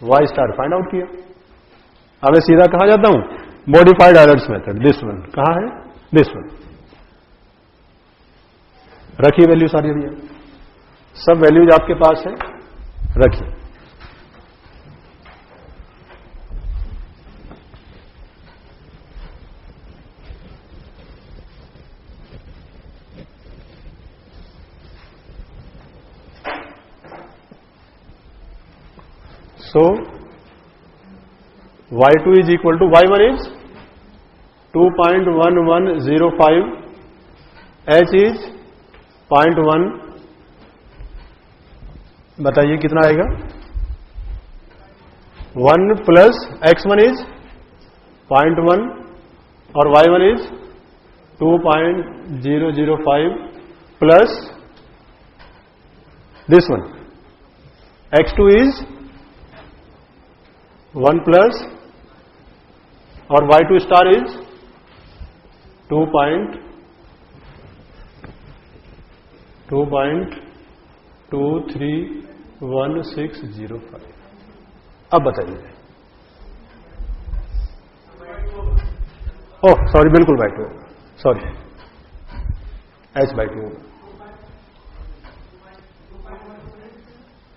y स्टार फाइंड आउट किया। अब मैं सीधा कहां जाता हूं? Modified Euler's method, this one. कहां है? This one. रखिए वैल्यू सारी भैया, सब वैल्यूज आपके पास है, रखिए। So y2 is equal to y1 is 2.1105 h is 0.1, बताइए कितना आएगा? 1 प्लस x1 इज 0.1 और y1 is 2.005 plus this one x2 is 1 plus और y2 स्टार इज 2.231605। अब बताइए। ओह सॉरी, बिल्कुल बाई 2, सॉरी h/2।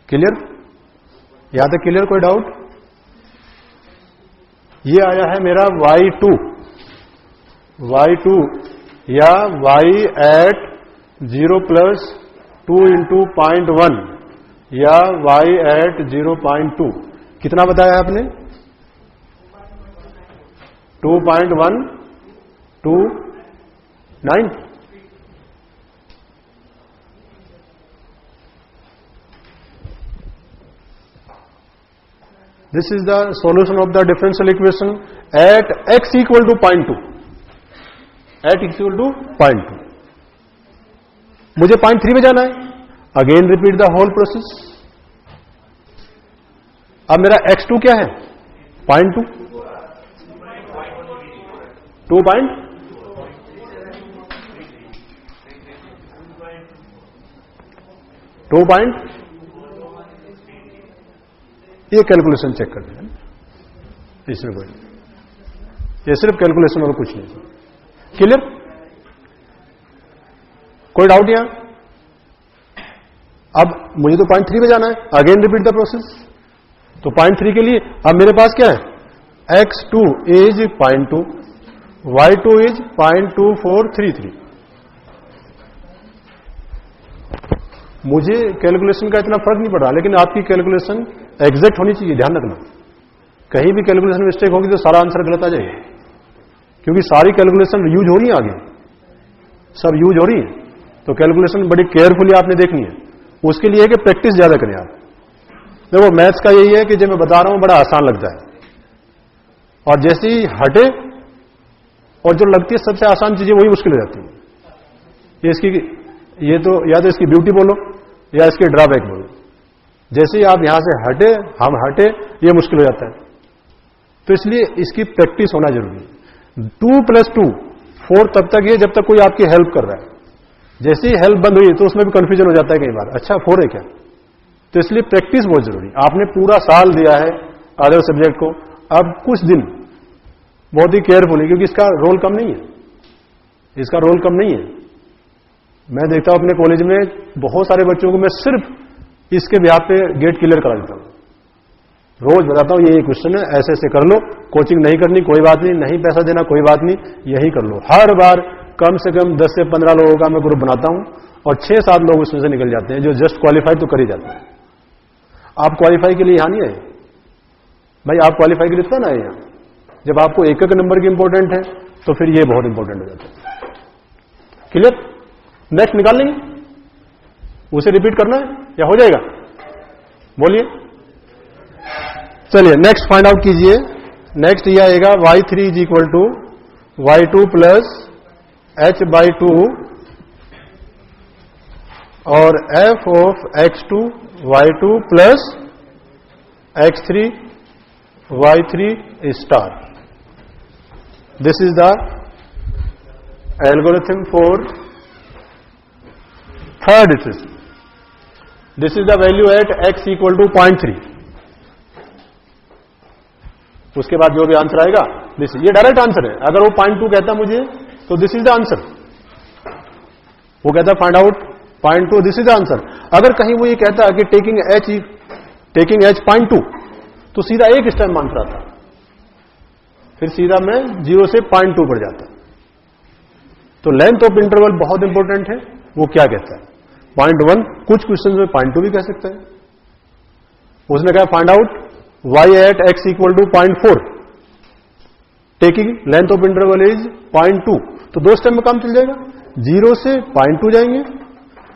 क्लियर? यहां तक क्लियर? कोई डाउट? ये आया है मेरा y2 या y at 0 प्लस 2 इंटू 0.1 या y at 0.2। कितना बताया आपने? 2.129। This is the solution of the differential equation at x equal to 0.2. At x equal to 0.2. मुझे 0.3 में जाना है। Again repeat the whole process. अब मेरा x2 क्या है? 0.2, 2 ये कैलकुलेशन चेक कर दें, इसमें कोई नहीं, ये सिर्फ कैलकुलेशन और कुछ नहीं। क्लियर? कोई डाउट यहां? अब मुझे तो 0.3 में जाना है। Again repeat the process. तो 0.3 के लिए अब मेरे पास क्या है? x2 is 0.2, y2 is 0.2433। मुझे कैलकुलेशन का इतना फर्क नहीं पड़ रहा, लेकिन आपकी कैलकुलेशन एग्जैक्ट होनी चाहिए। ध्यान रखना, कहीं भी कैलकुलेशन मिस्टेक होगी तो सारा आंसर गलत आ जाएगा, क्योंकि सारी कैलकुलेशन यूज हो रही है, आगे सब यूज हो रही है। तो कैलकुलेशन बड़ी केयरफुली आपने देखनी है। उसके लिए है कि प्रैक्टिस ज्यादा करें आप। देखो मैथ्स का यही है कि जो मैं बता रहा हूं बड़ा आसान लगता है, और जैसे ही हटे और जो लगती है सबसे आसान चीजें वही मुश्किल हो जाती है। ये तो या तो इसकी ब्यूटी बोलो या इसके ड्रॉबैक बोलो। जैसे ही आप यहां से हटे, हम हटे, ये मुश्किल हो जाता है। तो इसलिए इसकी प्रैक्टिस होना जरूरी है। 2 + 2 4 तब तक ये जब तक कोई आपकी हेल्प कर रहा है। जैसे ही हेल्प बंद हुई तो उसमें भी कंफ्यूजन हो जाता है कई बार, अच्छा 4 है क्या? तो इसलिए प्रैक्टिस बहुत जरूरी। आपने पूरा साल दिया है अदर सब्जेक्ट को, अब कुछ दिन बहुत ही केयरफुली, क्योंकि इसका रोल कम नहीं है, इसका रोल कम नहीं है। मैं देखता हूं अपने कॉलेज में बहुत सारे बच्चों को मैं सिर्फ इसके ब्याह पे गेट क्लियर करा देता हूं। रोज बताता हूं ये क्वेश्चन है, ऐसे ऐसे कर लो, कोचिंग नहीं करनी कोई बात नहीं, नहीं पैसा देना कोई बात नहीं, यही कर लो। हर बार कम से कम 10 से 15 लोगों का मैं ग्रुप बनाता हूं और 6-7 लोग उसमें से निकल जाते हैं, जो जस्ट क्वालिफाई तो कर ही जाते हैं। आप क्वालिफाई के लिए यहां नहीं आए भाई, आप क्वालिफाई के लिए तो ना आए यहां। जब आपको एक एक नंबर की इंपॉर्टेंट है तो फिर ये बहुत इंपॉर्टेंट हो जाता है। क्लियर? नेक्स्ट निकाल लेंगे, उसे रिपीट करना है या हो जाएगा? बोलिए। चलिए नेक्स्ट फाइंड आउट कीजिए। नेक्स्ट ये आएगा y3 = y2 + h/2 और f of x2 y2 + x3 y3 star. This is the algorithm for third iteration. This is the value at x = 0.3. उसके बाद जो भी आंसर आएगा दिस, ये डायरेक्ट आंसर है। अगर वो 0.2 कहता मुझे तो दिस इज द आंसर। वो कहता find out 0.2, this is the answer. अगर कहीं वो ये कहता कि टेकिंग h 0.2 तो सीधा एक स्टेप आंसर आता, फिर सीधा मैं 0 से 0.2 पर जाता। तो लेंथ ऑफ इंटरवल बहुत इंपॉर्टेंट है। वो क्या कहता है? 0.1, कुछ क्वेश्चन में 0.2 भी कह सकता है। उसने कहा find out y at x = 0.4, taking length of interval is 0.2। तो 2 स्टेप में काम चल जाएगा। 0 से 0.2 जाएंगे,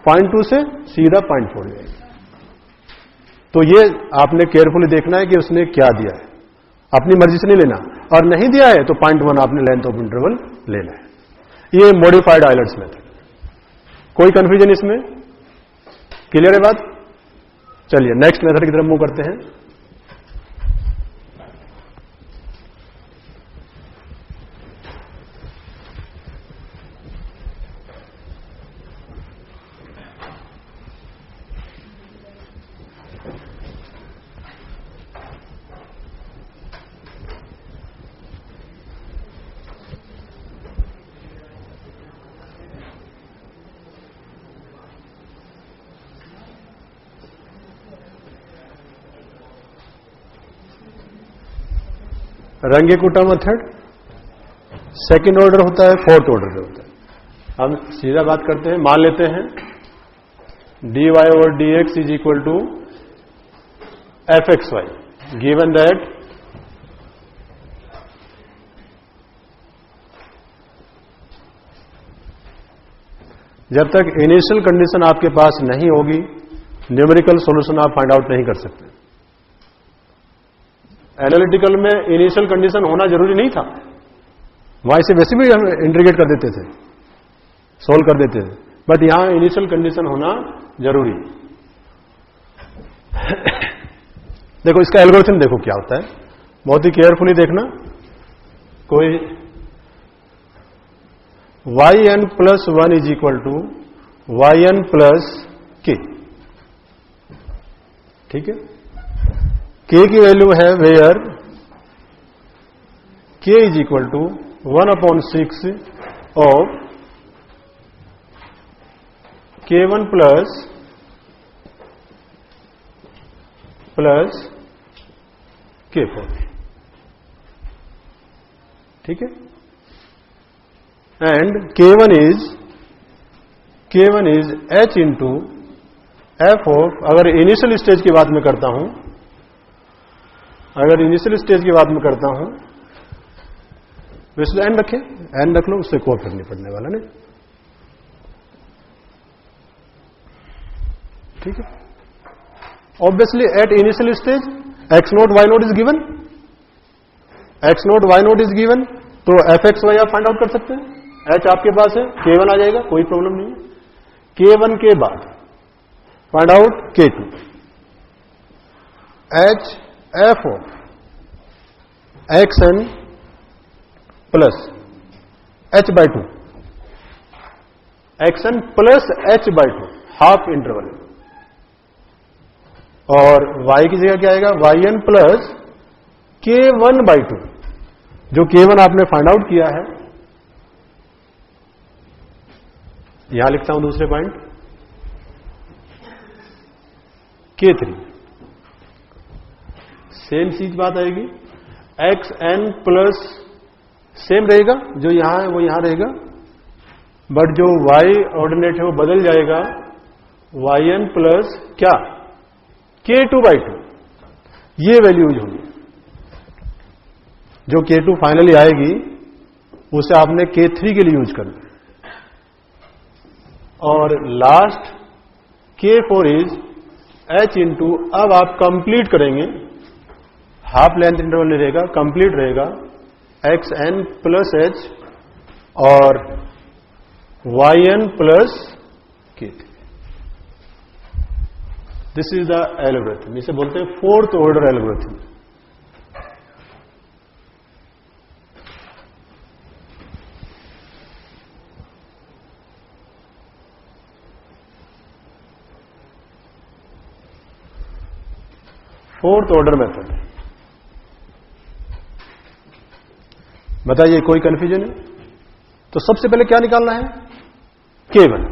0.2 से सीधा 0.4 जाएंगे। तो ये आपने केयरफुली देखना है कि उसने क्या दिया है, अपनी मर्जी से नहीं लेना, और नहीं दिया है तो 0.1 आपने लेंथ ऑफ इंटरवल लेना है। ये मॉडिफाइड आइलट्स मेथड। कोई कंफ्यूजन इसमें? क्लियर है बात? चलिए नेक्स्ट मेथड की तरफ मूव करते हैं। रंगीकुटा मेथड सेकंड ऑर्डर होता है, फोर्थ ऑर्डर में होता है। हम सीधा बात करते हैं, मान लेते हैं dy और dx is equal to fxy, given that जब तक इनिशियल कंडीशन आपके पास नहीं होगी, न्यूमेरिकल सॉल्यूशन आप फाइंड आउट नहीं कर सकते। एनालिटिकल में इनिशियल कंडीशन होना जरूरी नहीं था, वहां से वैसे भी हम इंटीग्रेट कर देते थे, सोल्व कर देते थे, बट यहां इनिशियल कंडीशन होना जरूरी। देखो इसका एल्गोरिथम देखो क्या होता है, बहुत ही केयरफुली देखना। कोई yn plus 1 is equal to yn plus k, ठीक है। k की वैल्यू है where k is equal to 1/6 of k1 plus k4, ठीक है। And k1 is h into f of, अगर इनिशियल स्टेज की बात मैं करता हूं, वैसे एन रखें, एन रख लो, उससे कोई फर्क नहीं पड़ने वाला, नहीं, ठीक है। Obviously at initial stage x0 y0 is given, x0 y0 is given, तो fxy आप फाइंड आउट कर सकते हैं। h आपके पास है, k1 आ जाएगा, कोई प्रॉब्लम नहीं है। k1 के बाद find out k2, h f of xn plus h/2, xn plus h/2 half interval, और y की जगह क्या आएगा, yn प्लस k1/2, जो k1 आपने फाइंड आउट किया है। यहां लिखता हूं दूसरे पॉइंट, k3 सेम चीज बात आएगी, xn प्लस सेम रहेगा, जो यहां है वो यहां रहेगा, बट जो y ऑर्डिनेट है वो बदल जाएगा, yn प्लस क्या, k2/2, ये वैल्यू यूज होगी। जो k2 फाइनली आएगी उसे आपने k3 के लिए यूज करना, और last k4 is h into, अब आप कंप्लीट करेंगे, हाफ लेंथ इंटरवल नहीं रहेगा, कंप्लीट रहेगा, xn प्लस h और yn plus k3। This is the algorithm, इसे बोलते हैं fourth order algorithm. Fourth order method, बताइए कोई कंफ्यूजन है? तो सबसे पहले क्या निकालना है, k1।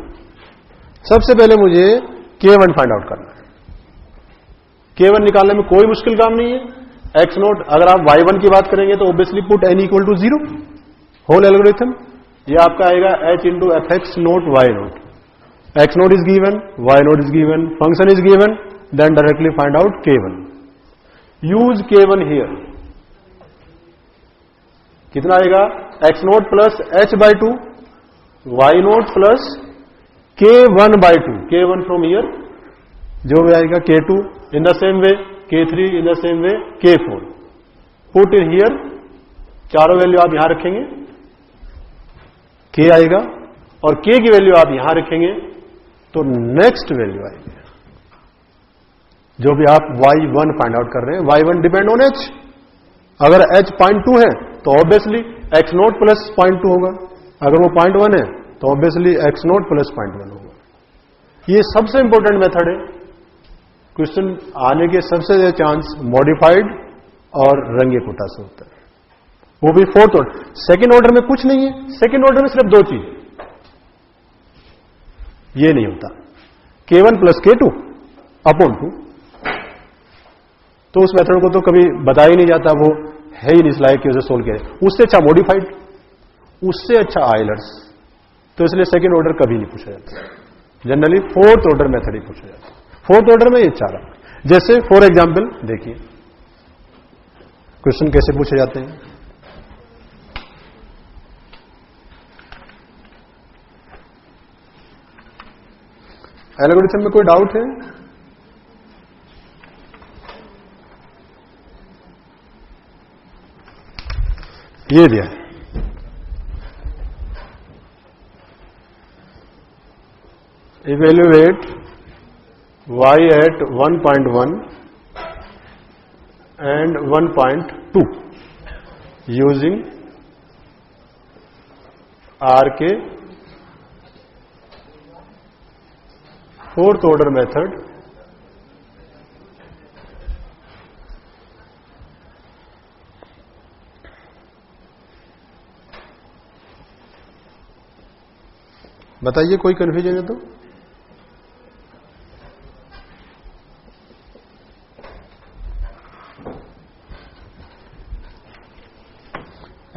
सबसे पहले मुझे k1 फाइंड आउट करना है। k1 निकालने में कोई मुश्किल काम नहीं है। x0, अगर आप y1 की बात करेंगे तो obviously put n equal to 0, whole algorithm, ये आपका आएगा h into fx0 y0, x0 is given, y0 is given, function is given, then directly find out k1। Use k1 here, कितना आएगा, x0 plus h/2 y naught plus K1/2, K1 from here जो भी आएगा K2 in the same way, K3 in the same way, K4 put in here, चारों value आप यहां रखेंगे, K आएगा और K की वैल्यू आप यहां रखेंगे तो नेक्स्ट वैल्यू आएगी जो भी आप y1 फाइंड आउट कर रहे हैं। y1 डिपेंड ऑन h, अगर h 0.2 है तो ऑब्वियसली x0 प्लस 0.2 होगा, अगर वो 0.1 है तो ऑब्वियसली x0 प्लस 0.1 होगा। ये सबसे इंपॉर्टेंट मेथड है, क्वेश्चन आने के सबसे ज्यादा चांस मॉडिफाइड और रंगे कुटा से होता है, वो भी फोर्थ ऑर्डर। सेकेंड ऑर्डर में कुछ नहीं है, सेकेंड ऑर्डर में सिर्फ दो चीज, ये नहीं होता K1 प्लस K2 अपॉन 2, तो उस मेथड को तो कभी बताया ही नहीं जाता, वो है ही नहीं इस लायक कि उसे सोल्व किया। उससे अच्छा मॉडिफाइड, उससे अच्छा आइलर्स, तो इसलिए सेकंड ऑर्डर कभी नहीं पूछा जाता, जनरली फोर्थ ऑर्डर मेथड ही पूछा जाता है। फोर्थ ऑर्डर में ये चारा, जैसे फॉर एग्जांपल देखिए क्वेश्चन कैसे पूछे जाते हैं। एल्गोरिथम में कोई डाउट है? ये दिया है, evaluate y at 1.1 and 1.2 using RK fourth order method बताइए कोई कंफ्यूजन है तो?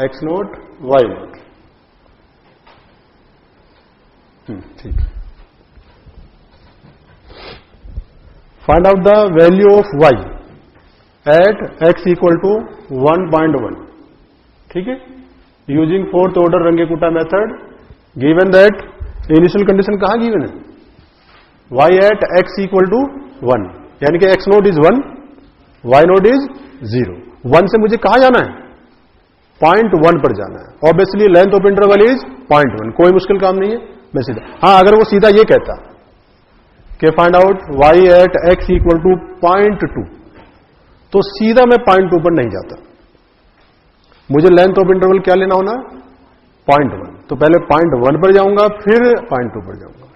x0 y0, ठीक। Find out the value of y at x equal to 1.1, ठीक है, using fourth order Runge Kutta method, given that initial condition कहां given है, y at x equal to 1, यानी कि x0 इज 1, y0 इज 0। 1 से मुझे कहां जाना है, 0.1 पर जाना है। Obviously length of interval is 0.1, कोई मुश्किल काम नहीं है, मैं सीधा, हाँ अगर वो सीधा ये कहता कि find out y at x equal to 0.2, तो सीधा मैं 0.2 पर नहीं जाता, मुझे लेंथ ऑफ इंटरवल क्या लेना होना, 0.1, तो पहले 0.1 पर जाऊंगा फिर 0.2 पर जाऊंगा।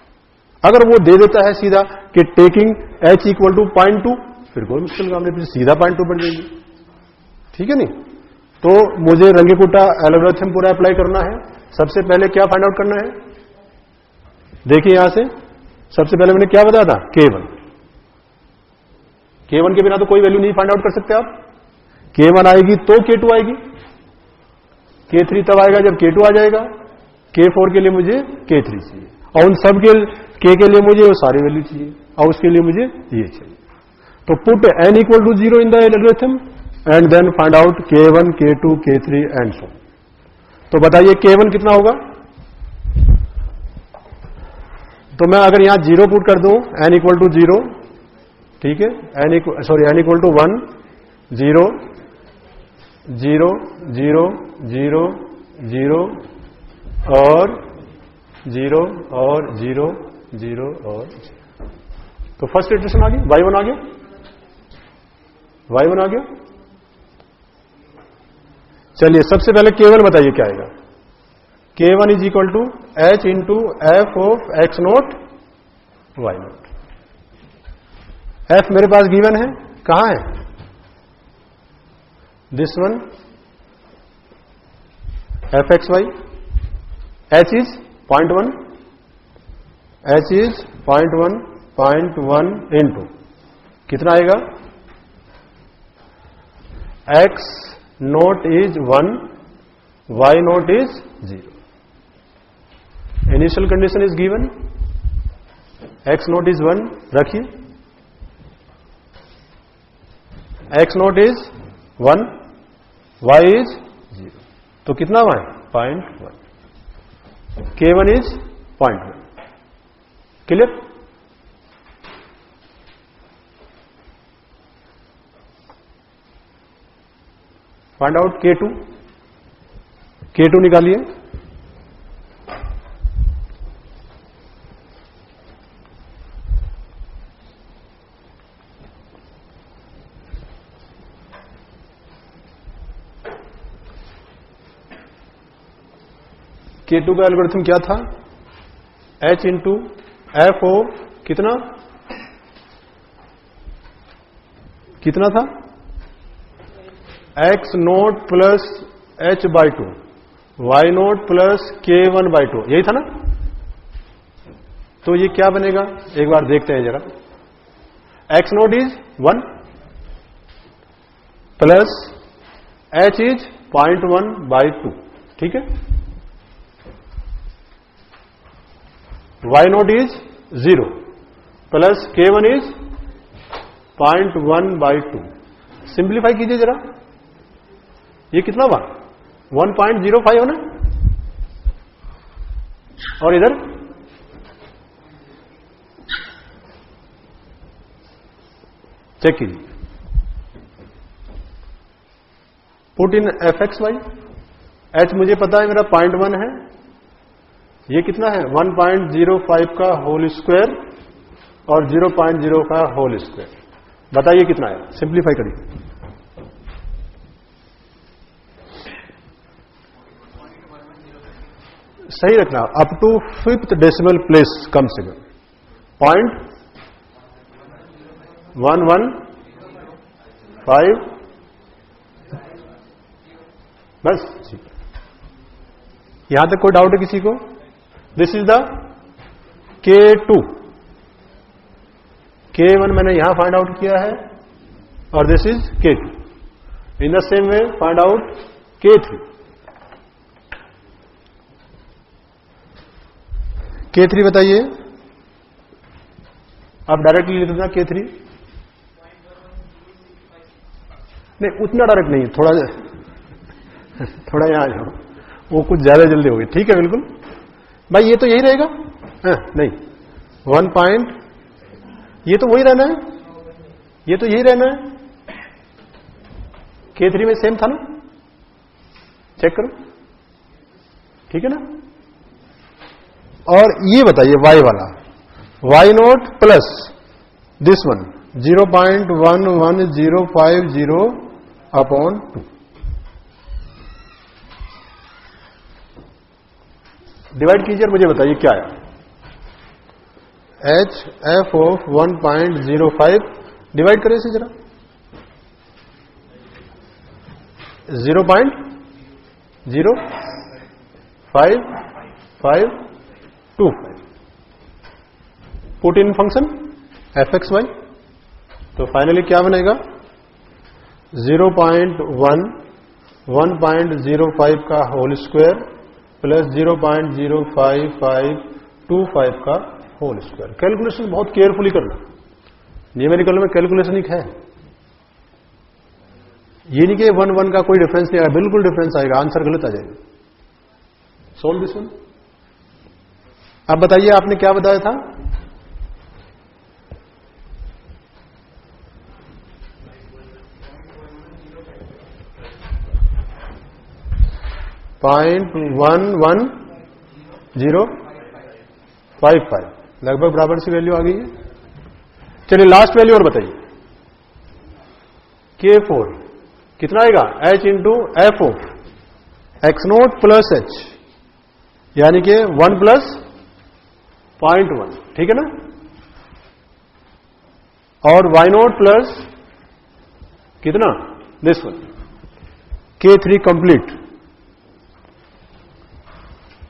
अगर वो दे देता है सीधा कि टेकिंग h इक्वल टू 0.2, फिर कोई मुश्किल काम नहीं, फिर सीधा 0.2 पर जाएंगे, ठीक है नहीं। तो मुझे रंगेकुटा एल्गोरिथम पूरा अप्लाई करना है। सबसे पहले क्या फाइंड आउट करना है, देखिए यहां से सबसे पहले मैंने क्या बताया था, K1 के बिना तो कोई वैल्यू नहीं फाइंड आउट कर सकते आप। K1 आएगी तो K2 आएगी, K3 तब आएगा जब K2 आ जाएगा, K4 के लिए मुझे K3 चाहिए, और उन सब के K के लिए मुझे वो सारी वैल्यू चाहिए, और उसके लिए मुझे ये चाहिए। तो put n equal to 0 in the algorithm and then find out K1, K2, K3 and so. तो बताइए K1 कितना होगा, तो मैं अगर यहां 0 पुट कर दूं, n इक्वल टू 0, ठीक है, n इक्वल टू 1, 0 0 0 0 0 और 0 और 0 0 और 0। तो फर्स्ट इटरेशन आ गई, y1 आ गया, y1 आ गया। चलिए सबसे पहले K1 बताइए क्या आएगा, K1 is equal to h into f of x0 y0। f मेरे पास गिवन है, कहां है, this one fxy, h is 0.1, h is 0.1 into कितना आएगा, x naught is 1, y naught is 0। Initial condition is given, x naught is 1 रखिए, x naught is 1, y is 0, तो कितना हुआ है 0.1। K1 is 0.1. Clear? Find out K2. K2 निकालिए. K2 का algorithm क्या था? H इंटू एफ ओ कितना था? X naught plus H by 2, Y naught plus K1 by 2, यही था ना? तो ये क्या बनेगा एक बार देखते हैं जरा. X naught is 1 plus H is 0.1 by 2. ठीक है. Y naught is 0 plus K1 is 0.1 by 2. Simplify कीजिए जरा. ये कितना हुआ? 1.05 हो ना. और इधर चेक कीजिए. Put in fxy. H मुझे पता है मेरा 0.1 है. ये कितना है? 1.05 का होल स्क्वायर और 0.0 का होल स्क्वायर. बताइए कितना है? सिंप्लीफाई करिए. सही रखना. Up to 5th decimal place कम से कम 0.115. बस. यहां तक कोई डाउट है किसी को? This is the K2. K1 मैंने यहां फाइंड आउट किया है और this is K2. In the same way find out K3. K3 बताइए. आप डायरेक्टली लिख देना K3. नहीं, उतना डायरेक्ट नहीं, थोड़ा यहां आ जाओ. वो कुछ ज्यादा जल्दी होगी. ठीक है, बिल्कुल भाई. ये तो यही रहेगा. नहीं, 1 पॉइंट, ये तो वही रहना है. ये तो यही रहना है. K3 में सेम था ना. चेक करो. ठीक है ना. और ये बताइए y वाला. Y naught plus this one 0.11050 upon 2. Divide कीजिए और मुझे बताइए क्या आया. H f ऑफ 1.05 डिवाइड करें इसे जरा. 0.0525. Put in function fxy. तो फाइनली क्या बनेगा? 1.05 का होल स्क्वायर प्लस 0.05525 का होल स्क्वायर. कैलकुलेशन बहुत केयरफुली करना. न्यूमेरिकल में कैलकुलेशन ही है. ये नहीं कि 1 का कोई डिफरेंस नहीं आएगा. बिल्कुल डिफरेंस आएगा. आंसर गलत आ जाएगा. Solve this one. अब बताइए आपने क्या बताया था? .11055 लगभग बराबर सी वैल्यू आ गई है. चलिए लास्ट वैल्यू और बताइए. K4 कितना आएगा? H into f of x note plus H, यानी कि 1 प्लस 0.1. ठीक है ना. और Y नोट प्लस कितना? This one. K3 complete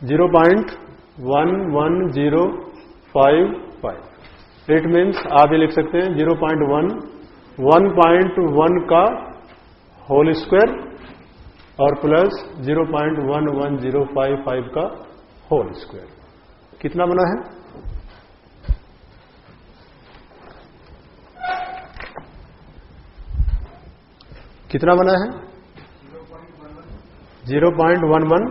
0.11055. It means आप ये लिख सकते हैं 1.1 का होल स्क्वायर और प्लस 0.11055 का होल स्क्वायर. कितना बना है? कितना बना है? 0.11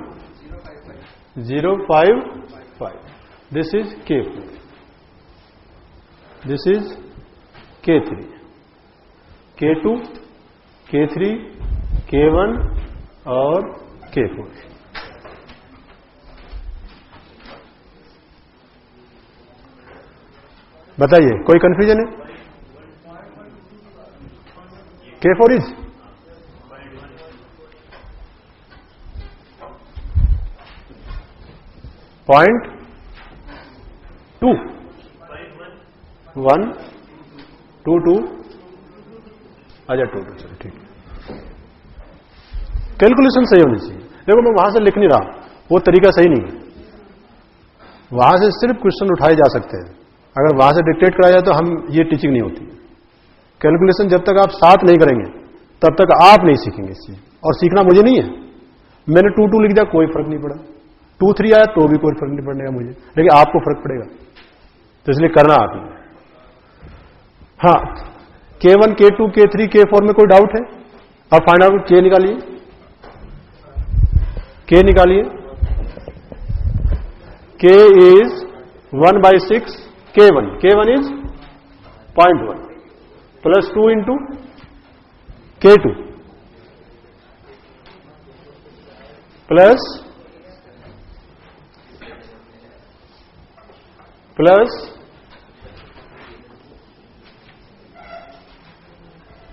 055. This is K4. This is K3. K2, K3, K1 और K4. बताइए, कोई कंफ्यूजन है? K4 is .2 1 2 2 अच्छा 2 2 चलो ठीक है। कैलकुलेशन सही होनी चाहिए। देखो मैं वहां से लिख नहीं रहा, वो तरीका सही नहीं है। वहां से सिर्फ क्वेश्चन उठाए जा सकते हैं। अगर वहां से डिक्टेट कराया जाए तो हम ये टीचिंग नहीं होती। कैलकुलेशन जब तक आप साथ नहीं करेंगे तब तक आप नहीं सीखेंगे इस चीज। और सीखना मुझे नहीं है। मैंने 2 2 लिख दिया, कोई फर्क नहीं पड़ा। 2 3 आया तो भी कोई फर्क नहीं पड़ेगा मुझे, लेकिन आपको फर्क पड़ेगा। तो इसलिए करना आपने। हाँ, K1 K2 K3 K4 में कोई डाउट है? अब फाइंड आउट K निकालिए। K निकालिए। K is 1/6 K1. K1 is 0.1 plus 2 into K2 plus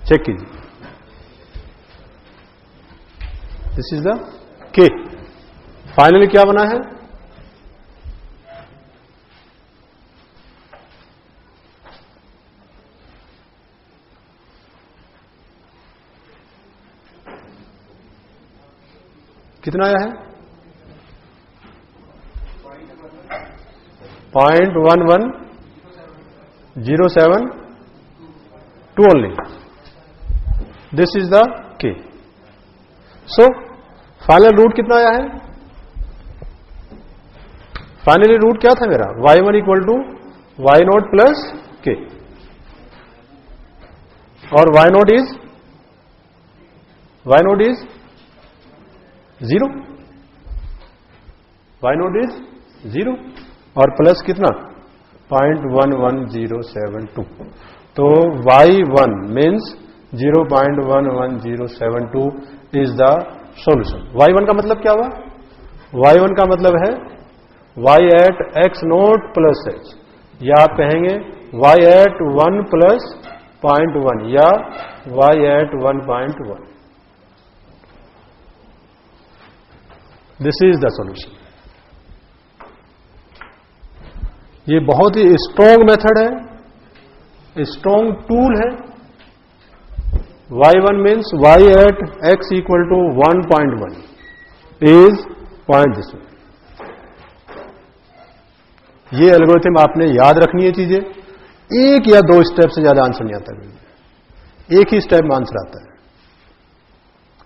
check कीजिए। This is the K। Finally क्या बना है? कितना आया है? 0.11072 only. This is the K. So final root कितना आया है? फाइनली रूट क्या था मेरा? y1 equal to y0 plus K और y0 इज 0। y0 इज 0 और प्लस कितना? 0.11072। तो y1 means 0.11072 is the solution. y1 का मतलब क्या हुआ? y1 का मतलब है y at x0 plus h, या आप कहेंगे y at 1 प्लस 0.1 या y at 1.1। This is the solution. ये बहुत ही स्ट्रॉन्ग मेथड है, स्ट्रॉन्ग टूल है। y1 means y at x equal to 1.1 is point this. ये एल्गोरिथम आपने याद रखनी है चीजें। एक या दो स्टेप से ज्यादा आंसर नहीं आता है। एक ही स्टेप में आंसर आता है।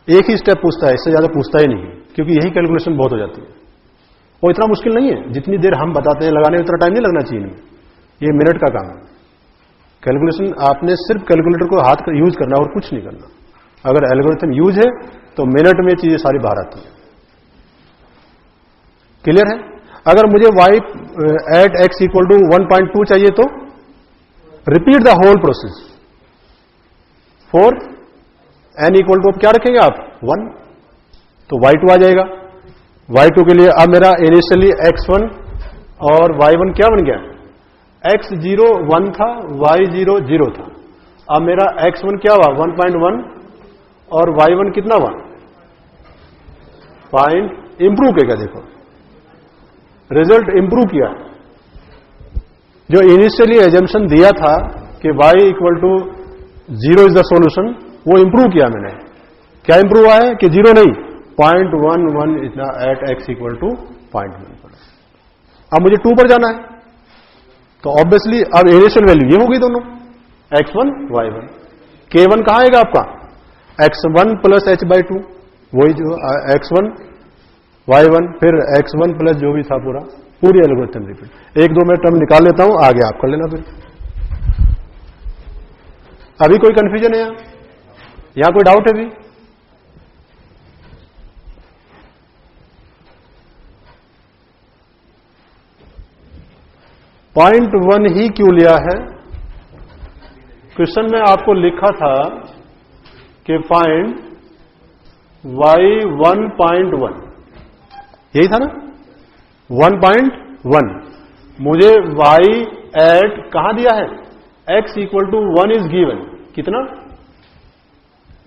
एक ही स्टेप पूछता है, इससे ज्यादा पूछता ही नहीं, क्योंकि यही कैलकुलेशन बहुत हो जाती है। वो इतना मुश्किल नहीं है। जितनी देर हम बताते हैं लगाने में उतना टाइम नहीं लगना चाहिए इनमें। ये मिनट का काम है। कैलकुलेशन आपने सिर्फ कैलकुलेटर को हाथ कर यूज करना और कुछ नहीं करना। अगर एल्गोरिथम यूज है तो मिनट में चीजें सारी बाहर आती हैं। क्लियर है? अगर मुझे y at x equal to 1.2 चाहिए तो repeat the whole process for n equal to, अब क्या रखेंगे आप? 1, तो y2 आ जाएगा। y2 के लिए अब मेरा इनिशियली x1 और y1 क्या बन गया? x0 1 था, y0 0 था। अब मेरा x1 क्या हुआ? 1.1 और y1 कितना हुआ? पॉइंट इंप्रूव किया। देखो रिजल्ट इंप्रूव किया। जो इनिशियली एजम्पशन दिया था कि y equal to 0 is the solution, वो इंप्रूव किया मैंने। क्या इंप्रूव हुआ है? कि 0 नहीं, 0.11 इतना एट x इक्वल टू 0.1 पर। अब मुझे 2 पर जाना है, तो ऑब्वियसली अब इनिशियल वैल्यू ये होगी दोनों, x1 y1। k1 कहां आएगा आपका? x1 प्लस h/2, वही जो x1 y1 फिर x1 प्लस जो भी था पूरी एल्गोरिथम रिपीट। 1-2 मैं टर्म निकाल लेता हूं, आगे आप कर लेना। फिर अभी कोई कंफ्यूजन है? यहां कोई डाउट है भी? 0.1 ही क्यों लिया है? क्वेश्चन में आपको लिखा था कि फाइंड y 1.1, यही था ना? 1.1 मुझे y एट कहां दिया है? x equal to 1 is given. कितना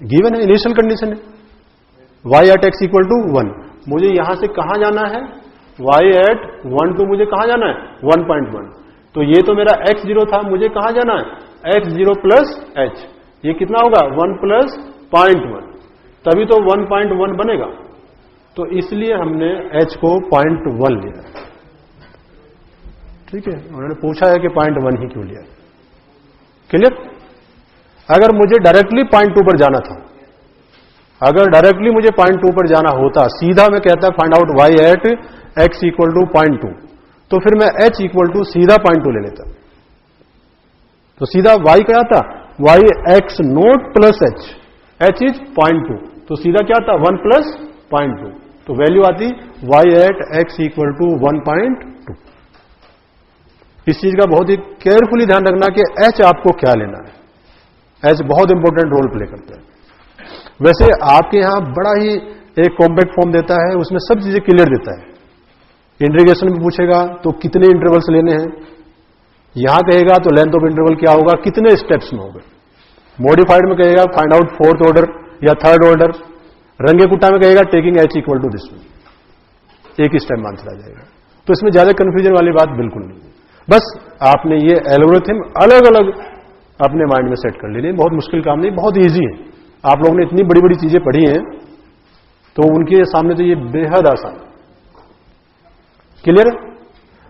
गिवन है? इनिशियल कंडीशन है y at x equal to 1. मुझे यहां से कहां जाना है? y एट 1 टू मुझे कहां जाना है? 1.1. तो ये तो मेरा x0 था, मुझे कहां जाना है? x0 plus h. ये कितना होगा? 1 प्लस 0.1, तभी तो 1.1 बनेगा. तो इसलिए हमने h को 0.1 लिया. ठीक है, उन्होंने पूछा है कि 0.1 ही क्यों लिया. क्लियर? अगर मुझे डायरेक्टली 0.2 पर जाना था, अगर डायरेक्टली मुझे 0.2 पर जाना होता, सीधा मैं कहता find out y at x equal to 0.2, तो फिर मैं h इक्वल टू सीधा 0.2 ले लेता. तो सीधा y क्या आता? y x naught plus h. h is 0.2, तो सीधा क्या आता? 1 प्लस 0.2. तो वैल्यू आती y at x equal to 1.2. इस चीज का बहुत ही केयरफुली ध्यान रखना कि h आपको क्या लेना है. h बहुत इंपॉर्टेंट रोल प्ले करता है. वैसे आपके यहां बड़ा ही एक कॉम्पैक्ट फॉर्म देता है, उसमें सब चीजें क्लियर देता है. इंटीग्रेशन में पूछेगा तो कितने इंटरवल्स लेने हैं, यहां कहेगा तो लेंथ ऑफ इंटरवल क्या होगा, कितने स्टेप्स में होगा. मॉडिफाइड में कहेगा फाइंड आउट फोर्थ ऑर्डर या थर्ड ऑर्डर. रंगे कुट्टा में कहेगा taking h equal to this. एक ही स्टेप में आंसर आ जाएगा. तो इसमें ज्यादा कंफ्यूजन वाली बात बिल्कुल नहीं. बस आपने ये एल्गोरिथम अलग अलग अपने माइंड में सेट कर लेनी. बहुत मुश्किल काम नहीं, बहुत ईजी है. आप लोगों ने इतनी बड़ी बड़ी चीजें पढ़ी हैं तो उनके सामने तो ये बेहद आसान. क्लियर है?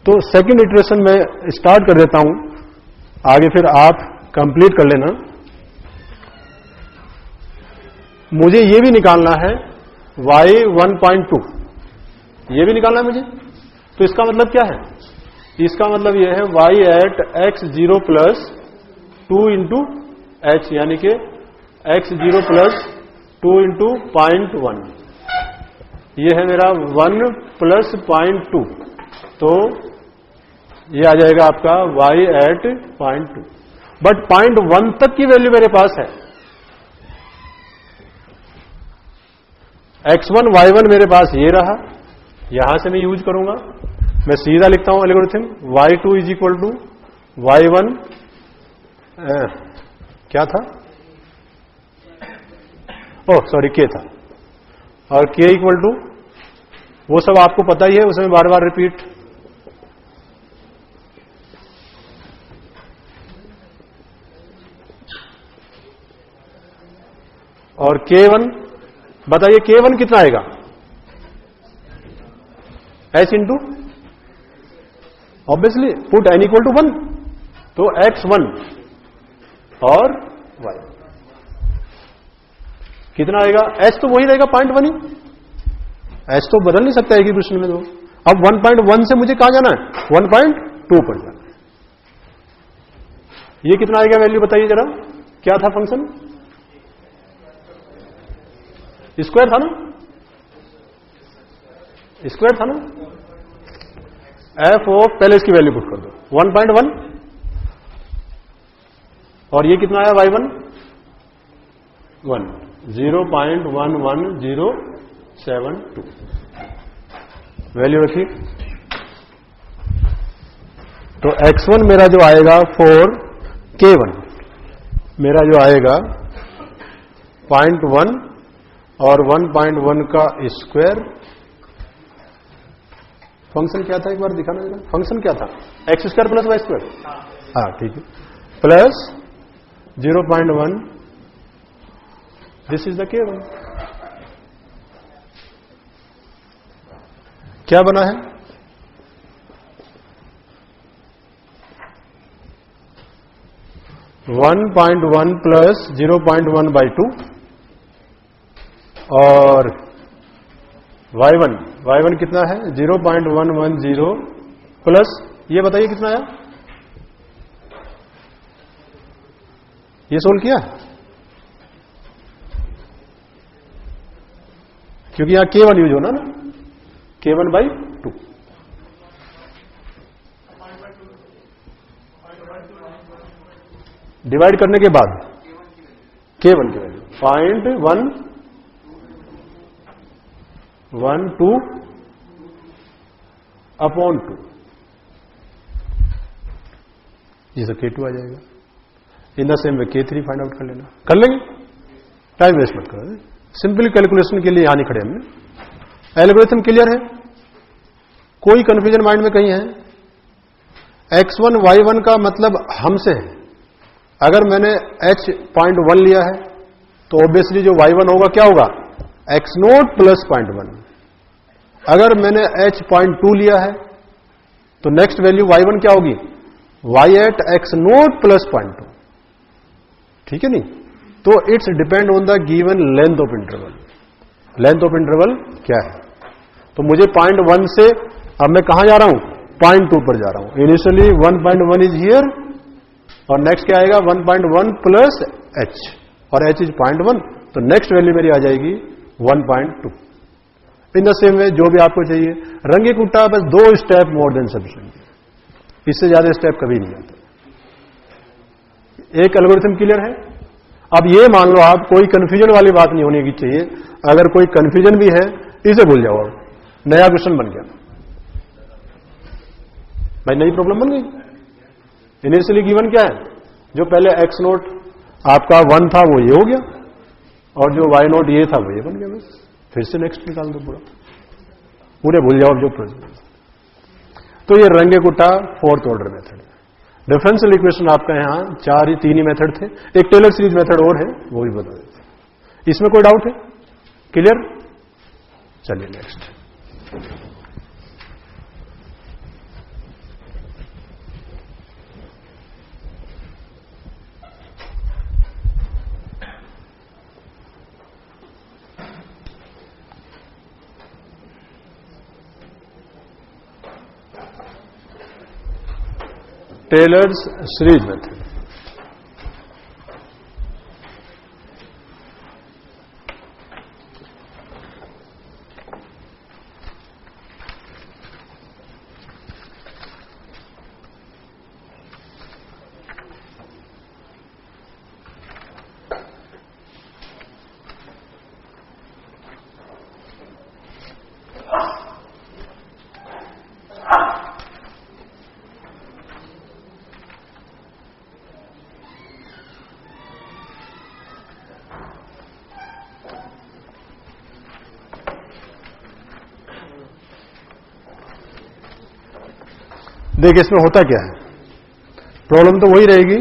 तो सेकंड इटरेशन में स्टार्ट कर देता हूं, आगे फिर आप कंप्लीट कर लेना. मुझे ये भी निकालना है y 1.2, ये भी निकालना है मुझे. तो इसका मतलब क्या है? इसका मतलब यह है y at x0 plus 2 into h, यानी कि x0 प्लस 2 इंटू 0.1. यह है मेरा 1 प्लस 0.2. तो यह आ जाएगा आपका y एट 0.2. बट 0.1 तक की वैल्यू मेरे पास है. x1 y1 मेरे पास ये रहा, यहां से मैं यूज करूंगा. मैं सीधा लिखता हूं algorithm y2 is equal to y1 क्या था? ओह सॉरी, k था. और k इक्वल टू, वो सब आपको पता ही है, उसमें बार बार रिपीट. और k1, बताइए k1 कितना आएगा? h into, obviously put n equal to 1, तो x1 और y कितना आएगा? h तो वही रहेगा 0.1 ही. h तो बदल नहीं सकता है कि प्रश्न में. तो अब 1.1 से मुझे कहां जाना है? 1.2 पर जाना है. ये कितना आएगा वैल्यू बताइए जरा. क्या था फंक्शन? स्क्वायर था ना? स्क्वायर था ना? f ऑफ, पहले इसकी वैल्यू पुट कर दो 1.1. और ये कितना आया y1? 1, 0.11072 वैल्यू रखी. तो x1 मेरा जो आएगा फॉर k1 मेरा जो आएगा 0.1 और 1.1 का स्क्वायर. फंक्शन क्या था एक बार दिखाना जरा. फंक्शन क्या था? X square plus y square. हाँ ठीक है. Plus 0.1, this is the k1. क्या बना है? (1.1 प्लस 0.1/2) और y1 कितना है? 0.110 प्लस, ये बताइए कितना आया? ये सोल्व किया? क्योंकि यहां k1 यूज होना ना, k1/2. डिवाइड करने के बाद K1 की वैल्यू 0.112 अपॉन 2, ये सब K2 आ जाएगा। इन the same way K3 find out कर लेना, कर लेंगे, टाइम वेस्ट मत करो, सिंपली कैलकुलेशन के लिए यहां नहीं खड़े हमने। एल्गोरिथम क्लियर है, कोई कंफ्यूजन माइंड में कहीं है? x1 y1 का मतलब हमसे है। अगर मैंने h.1 लिया है तो ऑब्वियसली जो y1 होगा क्या होगा? x0 plus 0.1। अगर मैंने h.2 लिया है तो नेक्स्ट वैल्यू y1 क्या होगी? y at x0 plus 0.2। ठीक है नहीं? तो it's depend on the given length of interval. Length of interval क्या है? तो मुझे 0.1 से अब मैं कहां जा रहा हूं? 0.2 पर जा रहा हूं। इनिशियली 1.1 इज हियर और नेक्स्ट क्या आएगा? 1.1 प्लस h और h इज 0.1, तो नेक्स्ट वैल्यू मेरी आ जाएगी 1.2। इन द सेम वे जो भी आपको चाहिए, रंगे कुट्टा बस 2 स्टेप मोर देन सफिशिएंट, इससे ज्यादा स्टेप कभी नहीं आता। एक एल्गोरिथम क्लियर है। अब ये मान लो आप, कोई कंफ्यूजन वाली बात नहीं होने की चाहिए। अगर कोई कंफ्यूजन भी है इसे भूल जाओ, नया क्वेश्चन बन गया भाई, नई प्रॉब्लम बन गई। इनिशियली गिवन क्या है? जो पहले x0 आपका 1 था वो ये हो गया, और जो y0 ये था वो ये बन गया। बस फिर से नेक्स्ट निकाल दो, पूरे भूल जाओ जो प्रोसेस। तो ये रंगे कुट्टा 4th ऑर्डर मेथड है। डिफरेंशियल इक्वेशन आपका यहां 3 ही मेथड थे, एक टेलर सीरीज मेथड और है, वो भी बता देते। इसमें कोई डाउट है? क्लियर? चलिए नेक्स्ट। Tailors series method. देखिए इसमें होता क्या है, प्रॉब्लम तो वही रहेगी।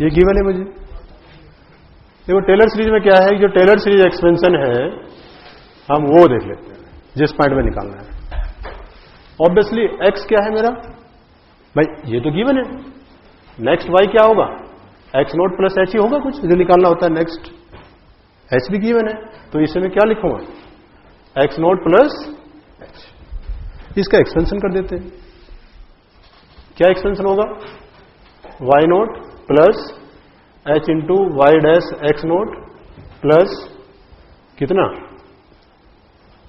ये गिवन है मुझे। देखो टेलर सीरीज में क्या है, जो टेलर सीरीज एक्सपेंशन है हम वो देख लेते हैं जिस पॉइंट में निकालना है। ऑब्वियसली x क्या है मेरा भाई, ये तो गिवन है। नेक्स्ट y क्या होगा? x0 प्लस h ही होगा, कुछ जो निकालना होता है। नेक्स्ट h भी गिवन है, तो इसे मैं क्या लिखूंगा? x0 plus h। इसका एक्सपेंशन कर देते हैं। क्या एक्सपेंशन होगा? y0 plus h into y dash x0 plus कितना?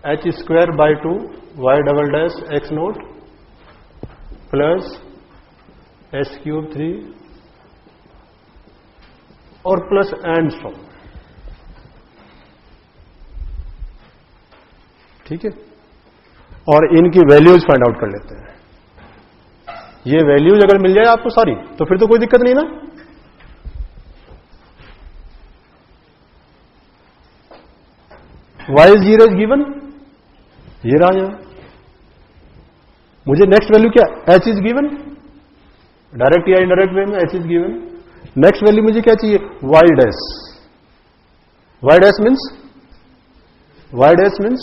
h square by 2 y double dash x0 plus h cube 3 और प्लस एंड सो। ठीक है, और इनकी वैल्यूज फाइंड आउट कर लेते हैं। ये वैल्यूज अगर मिल जाए आपको सारी तो फिर तो कोई दिक्कत नहीं ना। y0 इज गिवन, ये रहा यहां। मुझे नेक्स्ट वैल्यू क्या? h इज गिवन, डायरेक्ट या इनडायरेक्ट वे में h is given. Next value मुझे क्या चाहिए? y dash. y dash means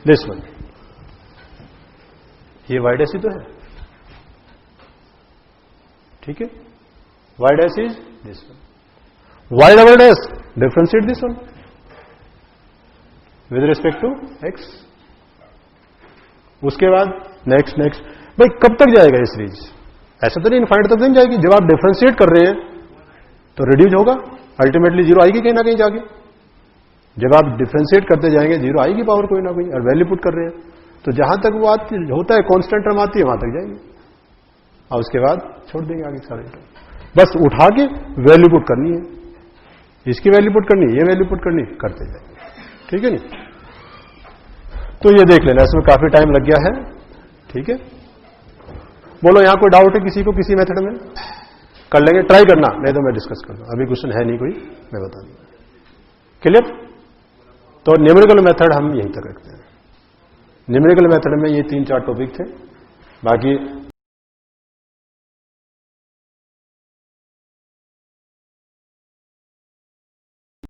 this one. ये y डैश ही तो है, ठीक है। y dash is this one. y double dash differentiate this one with respect to x। उसके बाद नेक्स्ट भाई कब तक जाएगा ये सीरीज? ऐसा तो नहीं इनफाइनाइट तक नहीं जाएगी। जब आप डिफरेंशिएट कर रहे हैं तो रिड्यूस होगा, अल्टीमेटली जीरो आएगी कहीं ना कहीं जाके। जब आप डिफरेंशिएट करते जाएंगे जीरो आएगी पावर कोई ना कोई, और वैल्यू पुट कर रहे हैं तो जहां तक वो होता है कांस्टेंट टर्म आती है वहां तक जाएंगे, और उसके बाद छोड़ देंगे आगे सारे टर्म। बस उठा के वैल्यू पुट करनी है, इसकी वैल्यू पुट करनी है, ये वैल्यू पुट करनी है, करते जाएंगे। ठीक है नहीं? तो ये देख लेना, इसमें काफी टाइम लग गया है। ठीक है, बोलो यहां कोई डाउट है किसी को किसी मेथड में? कर लेंगे, ट्राई करना, नहीं तो मैं डिस्कस कर लूं। अभी क्वेश्चन है नहीं कोई, मैं बता दूंगा। क्लियर? तो न्यूमेरिकल मेथड हम यहीं तक रखते हैं। न्यूमेरिकल मेथड में ये 3-4 टॉपिक थे, बाकी